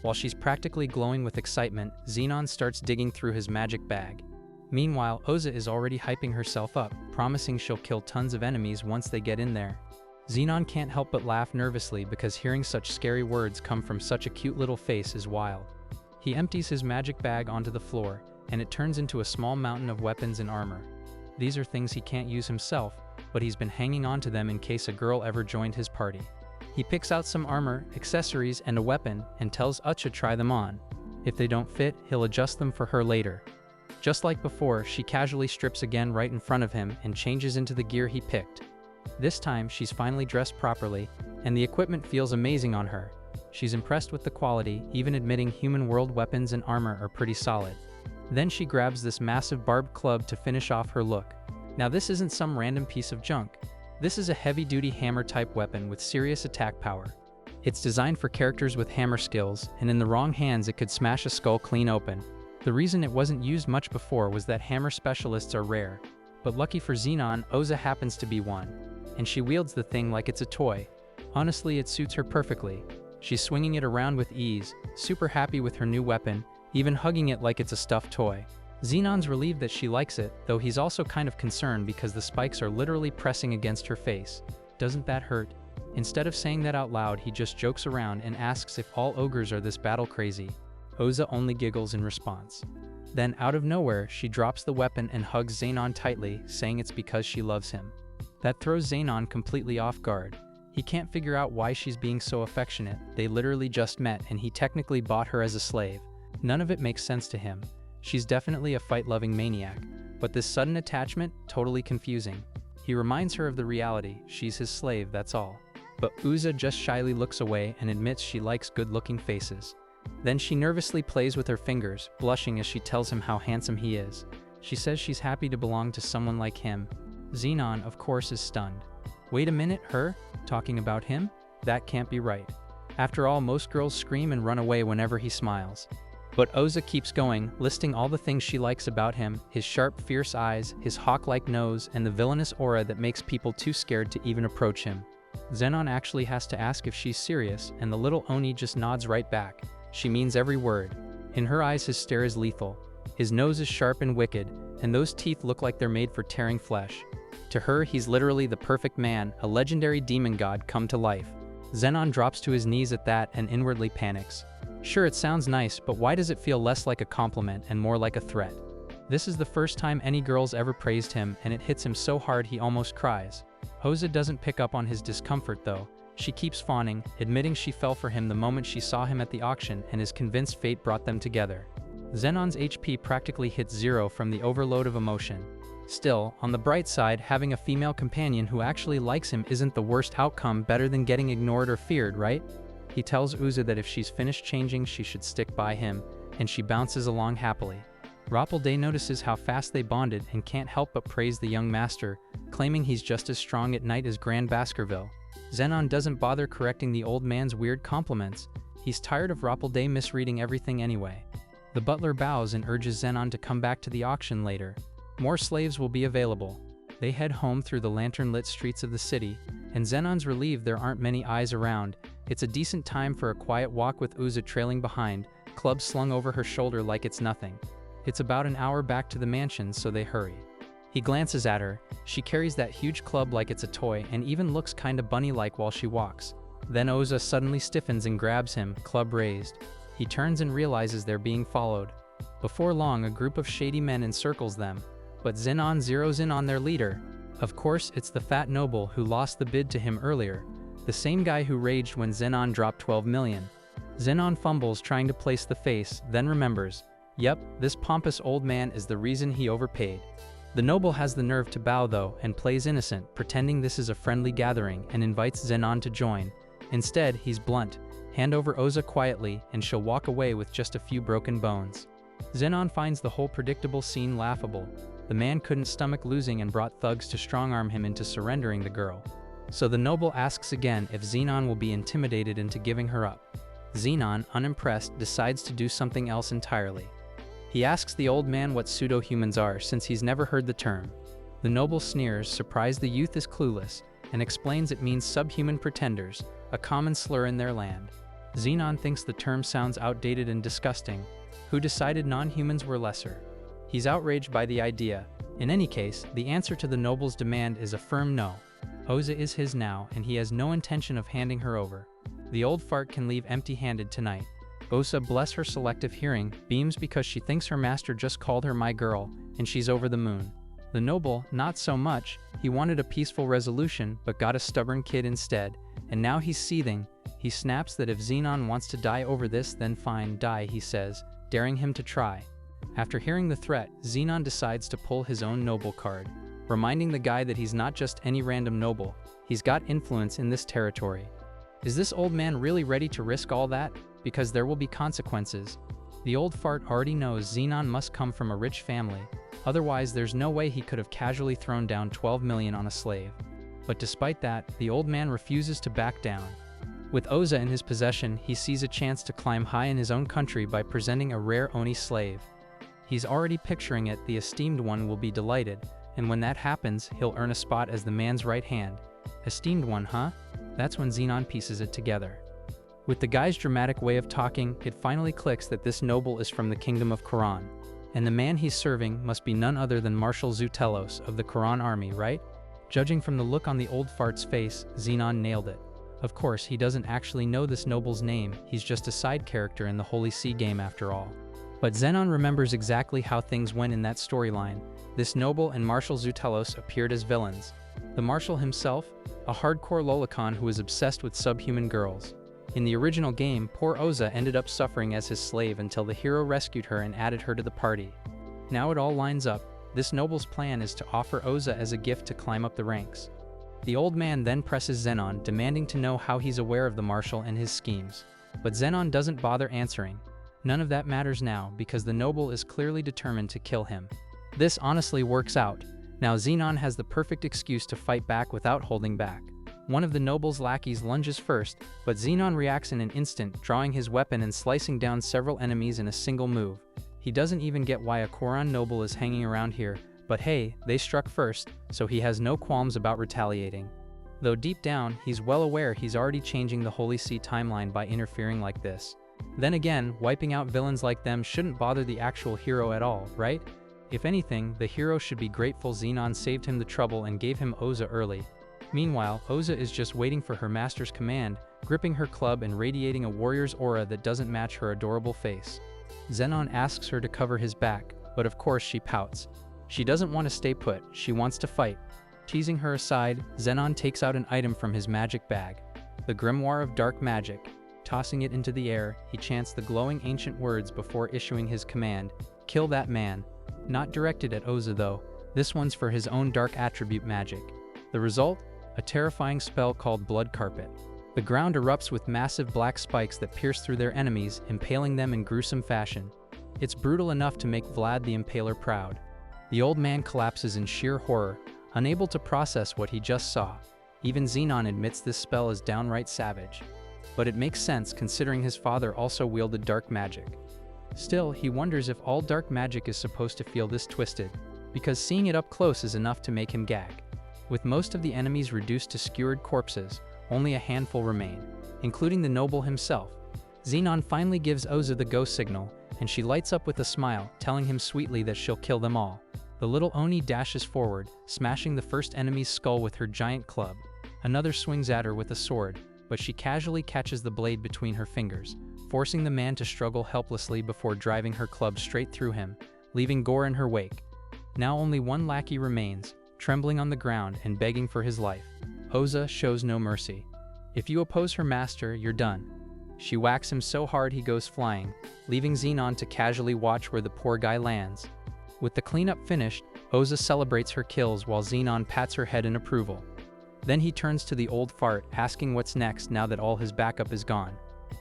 While she's practically glowing with excitement, Zenon starts digging through his magic bag. Meanwhile, Oza is already hyping herself up, promising she'll kill tons of enemies once they get in there. Zenon can't help but laugh nervously because hearing such scary words come from such a cute little face is wild. He empties his magic bag onto the floor, and it turns into a small mountain of weapons and armor. These are things he can't use himself, but he's been hanging on to them in case a girl ever joined his party. He picks out some armor, accessories, and a weapon, and tells Ucha to try them on. If they don't fit, he'll adjust them for her later. Just like before, she casually strips again right in front of him and changes into the gear he picked. This time, she's finally dressed properly, and the equipment feels amazing on her. She's impressed with the quality, even admitting human world weapons and armor are pretty solid. Then she grabs this massive barbed club to finish off her look. Now this isn't some random piece of junk. This is a heavy-duty hammer-type weapon with serious attack power. It's designed for characters with hammer skills, and in the wrong hands it could smash a skull clean open. The reason it wasn't used much before was that hammer specialists are rare. But lucky for Zenon, Oza happens to be one. And she wields the thing like it's a toy. Honestly, it suits her perfectly. She's swinging it around with ease, super happy with her new weapon, even hugging it like it's a stuffed toy. Zenon's relieved that she likes it, though he's also kind of concerned because the spikes are literally pressing against her face. Doesn't that hurt? Instead of saying that out loud, he just jokes around and asks if all ogres are this battle crazy. Oza only giggles in response. Then, out of nowhere, she drops the weapon and hugs Zenon tightly, saying it's because she loves him. That throws Zenon completely off guard. He can't figure out why she's being so affectionate. They literally just met, and he technically bought her as a slave. None of it makes sense to him. She's definitely a fight-loving maniac, but this sudden attachment, totally confusing. He reminds her of the reality, she's his slave, that's all. But Uza just shyly looks away and admits she likes good-looking faces. Then she nervously plays with her fingers, blushing as she tells him how handsome he is. She says she's happy to belong to someone like him. Zenon, of course, is stunned. Wait a minute, her? Talking about him? That can't be right. After all, most girls scream and run away whenever he smiles. But Oza keeps going, listing all the things she likes about him, his sharp, fierce eyes, his hawk-like nose, and the villainous aura that makes people too scared to even approach him. Zenon actually has to ask if she's serious, and the little Oni just nods right back. She means every word. In her eyes, his stare is lethal. His nose is sharp and wicked, and those teeth look like they're made for tearing flesh. To her, he's literally the perfect man, a legendary demon god come to life. Zenon drops to his knees at that and inwardly panics. Sure, it sounds nice, but why does it feel less like a compliment and more like a threat? This is the first time any girls ever praised him, and it hits him so hard he almost cries. Oza doesn't pick up on his discomfort though. She keeps fawning, admitting she fell for him the moment she saw him at the auction and is convinced fate brought them together. Zenon's HP practically hits 0 from the overload of emotion. Still, on the bright side, having a female companion who actually likes him isn't the worst outcome, better than getting ignored or feared, right? He tells Uza that if she's finished changing, she should stick by him, and she bounces along happily. Rapalde notices how fast they bonded and can't help but praise the young master, claiming he's just as strong at night as Grand Baskerville. Zenon doesn't bother correcting the old man's weird compliments. He's tired of Rapalde misreading everything anyway. The butler bows and urges Zenon to come back to the auction later. More slaves will be available. They head home through the lantern-lit streets of the city, and Zenon's relieved there aren't many eyes around. It's a decent time for a quiet walk with Uza trailing behind, club slung over her shoulder like it's nothing. It's about an hour back to the mansion, so they hurry. He glances at her. She carries that huge club like it's a toy and even looks kinda bunny-like while she walks. Then Uza suddenly stiffens and grabs him, club raised. He turns and realizes they're being followed. Before long, a group of shady men encircles them, but Zenon zeroes in on their leader. Of course, it's the fat noble who lost the bid to him earlier, the same guy who raged when Zenon dropped 12 million. Zenon fumbles trying to place the face, then remembers, yep, this pompous old man is the reason he overpaid. The noble has the nerve to bow though and plays innocent, pretending this is a friendly gathering and invites Zenon to join. Instead, he's blunt. Hand over Oza quietly and she'll walk away with just a few broken bones. Zenon finds the whole predictable scene laughable. The man couldn't stomach losing and brought thugs to strong-arm him into surrendering the girl. So the noble asks again if Zenon will be intimidated into giving her up. Zenon, unimpressed, decides to do something else entirely. He asks the old man what pseudo-humans are since he's never heard the term. The noble sneers, surprised the youth is clueless, and explains it means subhuman pretenders, a common slur in their land. Zenon thinks the term sounds outdated and disgusting. Who decided non-humans were lesser? He's outraged by the idea. In any case, the answer to the noble's demand is a firm no. Oza is his now, and he has no intention of handing her over. The old fart can leave empty-handed tonight. Osa, bless her selective hearing, beams because she thinks her master just called her my girl, and she's over the moon. The noble, not so much. He wanted a peaceful resolution, but got a stubborn kid instead, and now he's seething. He snaps that if Zenon wants to die over this, then fine, die, he says, daring him to try. After hearing the threat, Zenon decides to pull his own noble card, reminding the guy that he's not just any random noble, he's got influence in this territory. Is this old man really ready to risk all that? Because there will be consequences. The old fart already knows Zenon must come from a rich family, otherwise there's no way he could have casually thrown down 12 million on a slave. But despite that, the old man refuses to back down. With Oza in his possession, he sees a chance to climb high in his own country by presenting a rare Oni slave. He's already picturing it, the esteemed one will be delighted, and when that happens, he'll earn a spot as the man's right hand. Esteemed one, huh? That's when Zenon pieces it together. With the guy's dramatic way of talking, it finally clicks that this noble is from the kingdom of Quran, and the man he's serving must be none other than Marshal Zutelos of the Quran army, right? Judging from the look on the old fart's face, Zenon nailed it. Of course, he doesn't actually know this noble's name, he's just a side character in the Holy See game after all. But Zenon remembers exactly how things went in that storyline. This noble and Marshal Zutelos appeared as villains. The Marshal himself, a hardcore lolicon who was obsessed with subhuman girls. In the original game, poor Oza ended up suffering as his slave until the hero rescued her and added her to the party. Now it all lines up. This noble's plan is to offer Oza as a gift to climb up the ranks. The old man then presses Zenon, demanding to know how he's aware of the Marshal and his schemes. But Zenon doesn't bother answering. None of that matters now because the noble is clearly determined to kill him. This honestly works out. Now Zenon has the perfect excuse to fight back without holding back. One of the noble's lackeys lunges first, but Zenon reacts in an instant, drawing his weapon and slicing down several enemies in a single move. He doesn't even get why a Quran noble is hanging around here, but hey, they struck first, so he has no qualms about retaliating. Though deep down, he's well aware he's already changing the Holy See timeline by interfering like this. Then again, wiping out villains like them shouldn't bother the actual hero at all, right? If anything, the hero should be grateful Zenon saved him the trouble and gave him Oza early. Meanwhile, Oza is just waiting for her master's command, gripping her club and radiating a warrior's aura that doesn't match her adorable face. Zenon asks her to cover his back, but of course she pouts. She doesn't want to stay put, she wants to fight. Teasing her aside, Zenon takes out an item from his magic bag, the Grimoire of Dark Magic. Tossing it into the air, he chants the glowing ancient words before issuing his command, "Kill that man." Not directed at Oza though, this one's for his own dark attribute magic. The result? A terrifying spell called Blood Carpet. The ground erupts with massive black spikes that pierce through their enemies, impaling them in gruesome fashion. It's brutal enough to make Vlad the Impaler proud. The old man collapses in sheer horror, unable to process what he just saw. Even Zenon admits this spell is downright savage. But it makes sense considering his father also wielded dark magic. Still, he wonders if all dark magic is supposed to feel this twisted, because seeing it up close is enough to make him gag. With most of the enemies reduced to skewered corpses, only a handful remain, including the noble himself. Zenon finally gives Oza the go signal, and she lights up with a smile, telling him sweetly that she'll kill them all. The little Oni dashes forward, smashing the first enemy's skull with her giant club. Another swings at her with a sword, but she casually catches the blade between her fingers, forcing the man to struggle helplessly before driving her club straight through him, leaving gore in her wake. Now only one lackey remains, trembling on the ground and begging for his life. Oza shows no mercy. If you oppose her master, you're done. She whacks him so hard he goes flying, leaving Zenon to casually watch where the poor guy lands. With the cleanup finished, Oza celebrates her kills while Xenon pats her head in approval. Then he turns to the old fart, asking what's next now that all his backup is gone.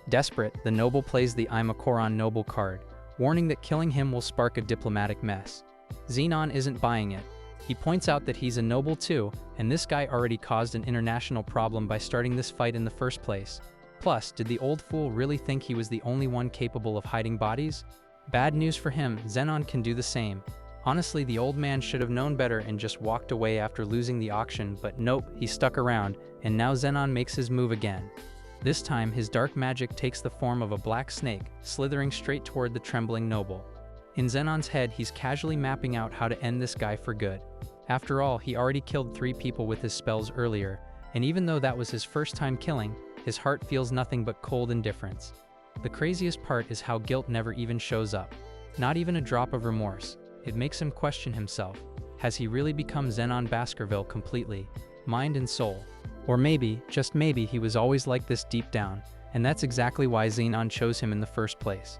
Desperate, the noble plays the I'm a Koran noble card, warning that killing him will spark a diplomatic mess. Xenon isn't buying it. He points out that he's a noble too, and this guy already caused an international problem by starting this fight in the first place. Plus, did the old fool really think he was the only one capable of hiding bodies? Bad news for him, Xenon can do the same. Honestly, the old man should have known better and just walked away after losing the auction, but nope, he stuck around, and now Xenon makes his move again. This time, his dark magic takes the form of a black snake, slithering straight toward the trembling noble. In Xenon's head, he's casually mapping out how to end this guy for good. After all, he already killed 3 people with his spells earlier, and even though that was his first time killing, his heart feels nothing but cold indifference. The craziest part is how guilt never even shows up. Not even a drop of remorse. It makes him question himself. Has he really become Xenon Baskerville completely, mind and soul? Or maybe, just maybe, he was always like this deep down, and that's exactly why Xenon chose him in the first place.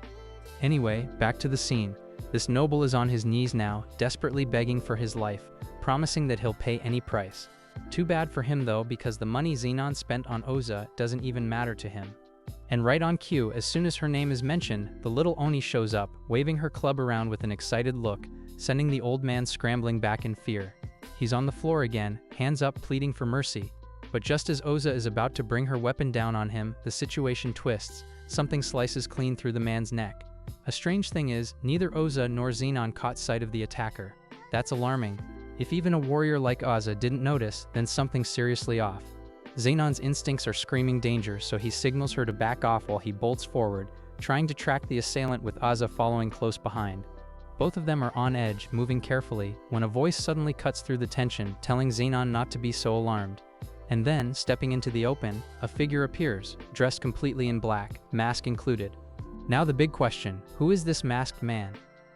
Anyway, back to the scene. This noble is on his knees now, desperately begging for his life, promising that he'll pay any price. Too bad for him though, because the money Xenon spent on Oza doesn't even matter to him. And right on cue, as soon as her name is mentioned, the little Oni shows up, waving her club around with an excited look, sending the old man scrambling back in fear. He's on the floor again, hands up pleading for mercy. But just as Oza is about to bring her weapon down on him, the situation twists. Something slices clean through the man's neck. A strange thing is, neither Oza nor Xenon caught sight of the attacker. That's alarming. If even a warrior like Oza didn't notice, then something's seriously off. Xenon's instincts are screaming danger, so he signals her to back off while he bolts forward, trying to track the assailant with Oza following close behind. Both of them are on edge, moving carefully, when a voice suddenly cuts through the tension, telling Xenon not to be so alarmed. And then, stepping into the open, a figure appears, dressed completely in black, mask included. Now the big question, who is this masked man?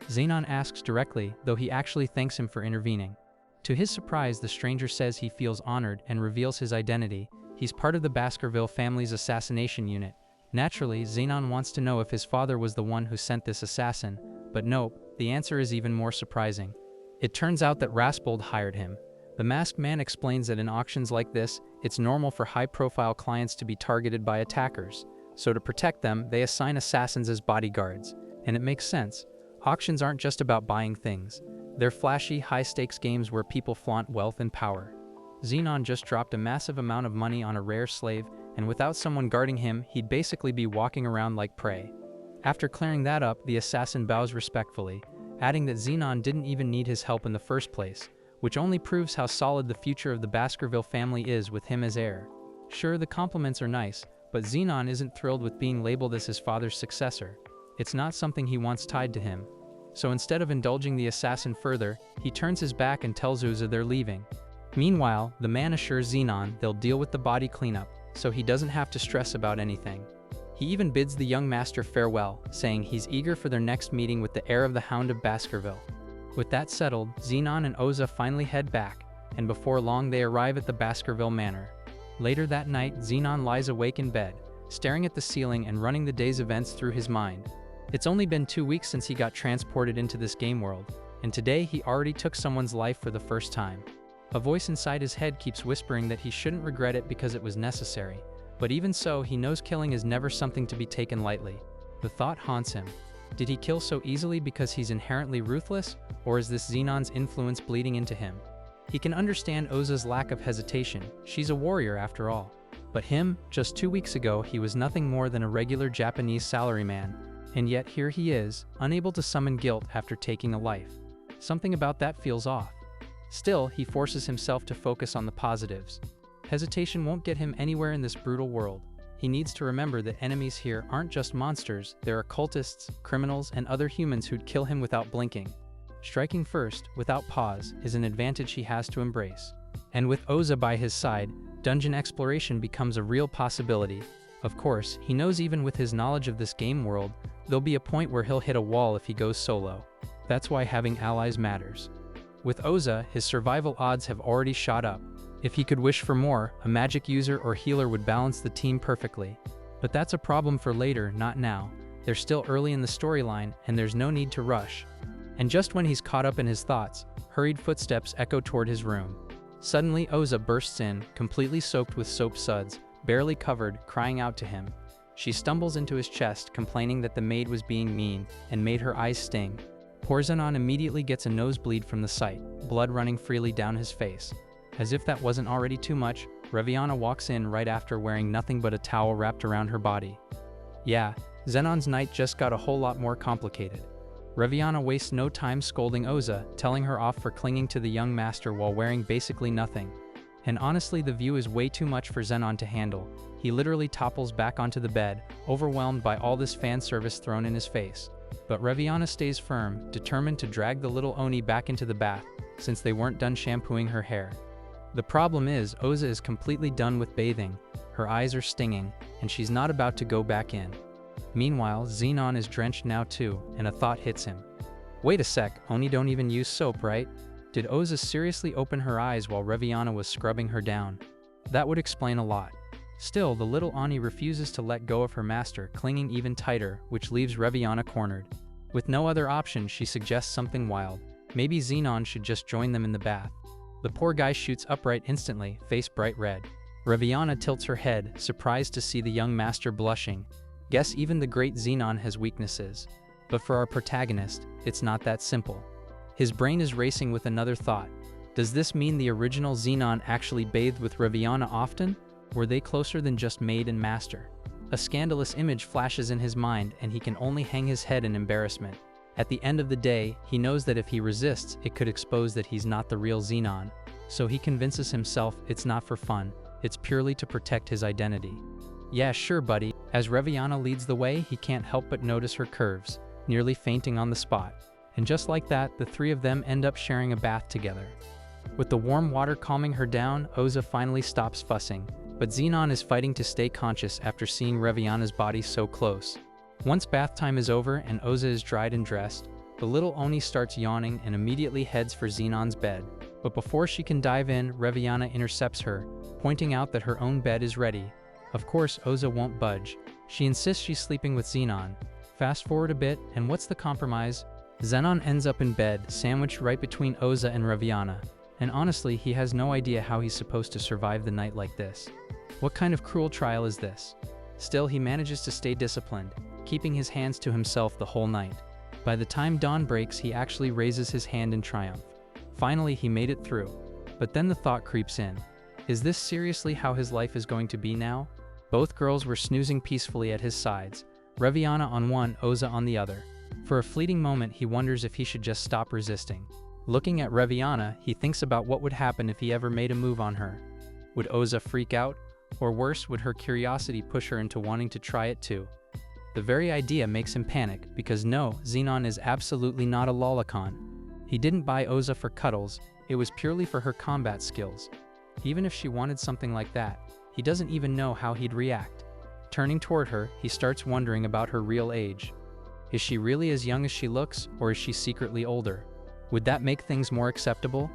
Xenon asks directly, though he actually thanks him for intervening. To his surprise, the stranger says he feels honored and reveals his identity. He's part of the Baskerville family's assassination unit. Naturally, Xenon wants to know if his father was the one who sent this assassin, but nope, the answer is even more surprising. It turns out that Raspold hired him. The masked man explains that in auctions like this, it's normal for high-profile clients to be targeted by attackers. So to protect them, they assign assassins as bodyguards. And it makes sense. Auctions aren't just about buying things. They're flashy, high-stakes games where people flaunt wealth and power. Xenon just dropped a massive amount of money on a rare slave, and without someone guarding him, he'd basically be walking around like prey. After clearing that up, the assassin bows respectfully, adding that Xenon didn't even need his help in the first place, which only proves how solid the future of the Baskerville family is with him as heir. Sure, the compliments are nice, but Xenon isn't thrilled with being labeled as his father's successor. It's not something he wants tied to him. So instead of indulging the assassin further, he turns his back and tells Oza they're leaving. Meanwhile, the man assures Xenon they'll deal with the body cleanup, so he doesn't have to stress about anything. He even bids the young master farewell, saying he's eager for their next meeting with the heir of the Hound of Baskerville. With that settled, Xenon and Oza finally head back, and before long they arrive at the Baskerville Manor. Later that night, Xenon lies awake in bed, staring at the ceiling and running the day's events through his mind. It's only been 2 weeks since he got transported into this game world, and today he already took someone's life for the first time. A voice inside his head keeps whispering that he shouldn't regret it because it was necessary, but even so, he knows killing is never something to be taken lightly. The thought haunts him. Did he kill so easily because he's inherently ruthless, or is this Xenon's influence bleeding into him? He can understand Oza's lack of hesitation, she's a warrior after all. But him, just 2 weeks ago, he was nothing more than a regular Japanese salaryman. And yet here he is, unable to summon guilt after taking a life. Something about that feels off. Still, he forces himself to focus on the positives. Hesitation won't get him anywhere in this brutal world. He needs to remember that enemies here aren't just monsters, there are cultists, criminals, and other humans who'd kill him without blinking. Striking first, without pause, is an advantage he has to embrace. And with Oza by his side, dungeon exploration becomes a real possibility. Of course, he knows even with his knowledge of this game world, there'll be a point where he'll hit a wall if he goes solo. That's why having allies matters. With Oza, his survival odds have already shot up. If he could wish for more, a magic user or healer would balance the team perfectly. But that's a problem for later, not now. They're still early in the storyline, and there's no need to rush. And just when he's caught up in his thoughts, hurried footsteps echo toward his room. Suddenly, Oza bursts in, completely soaked with soap suds, barely covered, crying out to him. She stumbles into his chest, complaining that the maid was being mean and made her eyes sting. Poor Zenon immediately gets a nosebleed from the sight, blood running freely down his face. As if that wasn't already too much, Reviana walks in right after, wearing nothing but a towel wrapped around her body. Yeah, Zenon's night just got a whole lot more complicated. Reviana wastes no time scolding Oza, telling her off for clinging to the young master while wearing basically nothing. And honestly, the view is way too much for Zenon to handle. He literally topples back onto the bed, overwhelmed by all this fan service thrown in his face. But Reviana stays firm, determined to drag the little Oni back into the bath, since they weren't done shampooing her hair. The problem is, Oza is completely done with bathing, her eyes are stinging, and she's not about to go back in. Meanwhile, Zenon is drenched now too, and a thought hits him. Wait a sec, Oni don't even use soap, right? Did Oza seriously open her eyes while Reviana was scrubbing her down? That would explain a lot. Still, the little Oni refuses to let go of her master, clinging even tighter, which leaves Reviana cornered. With no other option, she suggests something wild. Maybe Zenon should just join them in the bath. The poor guy shoots upright instantly, face bright red. Reviana tilts her head, surprised to see the young master blushing. Guess even the great Zenon has weaknesses. But for our protagonist, it's not that simple. His brain is racing with another thought. Does this mean the original Zenon actually bathed with Reviana often? Were they closer than just maid and master? A scandalous image flashes in his mind, and he can only hang his head in embarrassment. At the end of the day, he knows that if he resists, it could expose that he's not the real Zenon. So he convinces himself it's not for fun, it's purely to protect his identity. Yeah, sure, buddy. As Reviana leads the way, he can't help but notice her curves, nearly fainting on the spot. And just like that, the three of them end up sharing a bath together. With the warm water calming her down, Oza finally stops fussing. But Zenon is fighting to stay conscious after seeing Reviana's body so close. Once bath time is over and Oza is dried and dressed, the little Oni starts yawning and immediately heads for Zenon's bed. But before she can dive in, Reviana intercepts her, pointing out that her own bed is ready. Of course, Oza won't budge. She insists she's sleeping with Zenon. Fast forward a bit, and what's the compromise? Zenon ends up in bed, sandwiched right between Oza and Reviana. And honestly, he has no idea how he's supposed to survive the night like this. What kind of cruel trial is this? Still, he manages to stay disciplined, keeping his hands to himself the whole night. By the time dawn breaks, he actually raises his hand in triumph. Finally, he made it through. But then the thought creeps in. Is this seriously how his life is going to be now? Both girls were snoozing peacefully at his sides, Reviana on one, Oza on the other. For a fleeting moment, he wonders if he should just stop resisting. Looking at Reviana, he thinks about what would happen if he ever made a move on her. Would Oza freak out? Or worse, would her curiosity push her into wanting to try it too? The very idea makes him panic, because no, Zenon is absolutely not a lolicon. He didn't buy Oza for cuddles, it was purely for her combat skills. Even if she wanted something like that, he doesn't even know how he'd react. Turning toward her, he starts wondering about her real age. Is she really as young as she looks, or is she secretly older? Would that make things more acceptable?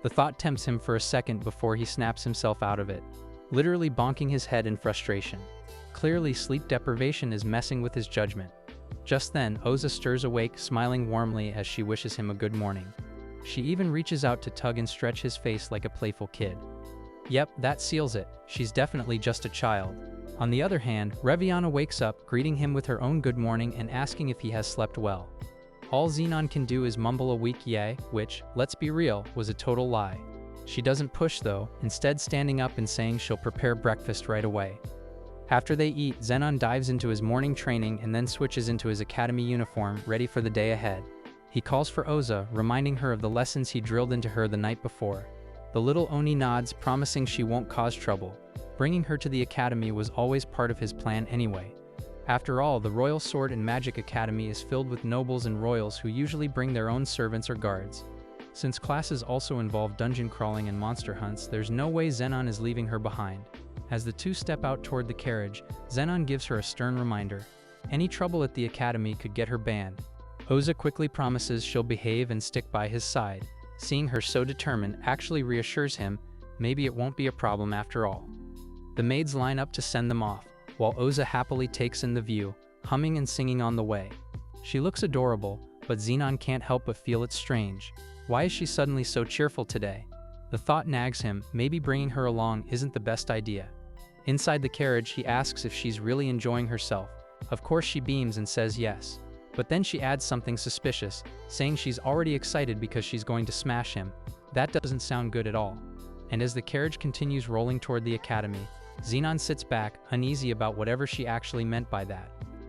The thought tempts him for a second before he snaps himself out of it, literally bonking his head in frustration. Clearly, sleep deprivation is messing with his judgment. Just then, Oza stirs awake, smiling warmly as she wishes him a good morning. She even reaches out to tug and stretch his face like a playful kid. Yep, that seals it. She's definitely just a child. On the other hand, Reviana wakes up, greeting him with her own good morning and asking if he has slept well. All Zenon can do is mumble a weak yay, which, let's be real, was a total lie. She doesn't push though, instead standing up and saying she'll prepare breakfast right away. After they eat, Zenon dives into his morning training and then switches into his academy uniform, ready for the day ahead. He calls for Oza, reminding her of the lessons he drilled into her the night before. The little Oni nods, promising she won't cause trouble. Bringing her to the academy was always part of his plan anyway. After all, the Royal Sword and Magic Academy is filled with nobles and royals who usually bring their own servants or guards. Since classes also involve dungeon crawling and monster hunts, there's no way Zenon is leaving her behind. As the two step out toward the carriage, Zenon gives her a stern reminder. Any trouble at the academy could get her banned. Oza quickly promises she'll behave and stick by his side. Seeing her so determined actually reassures him, maybe it won't be a problem after all. The maids line up to send them off, while Oza happily takes in the view, humming and singing on the way. She looks adorable, but Xenon can't help but feel it's strange. Why is she suddenly so cheerful today? The thought nags him, maybe bringing her along isn't the best idea. Inside the carriage, he asks if she's really enjoying herself. Of course she beams and says yes. But then she adds something suspicious, saying she's already excited because she's going to smash him. That doesn't sound good at all. And as the carriage continues rolling toward the academy, Xenon sits back, uneasy about whatever she actually meant by that.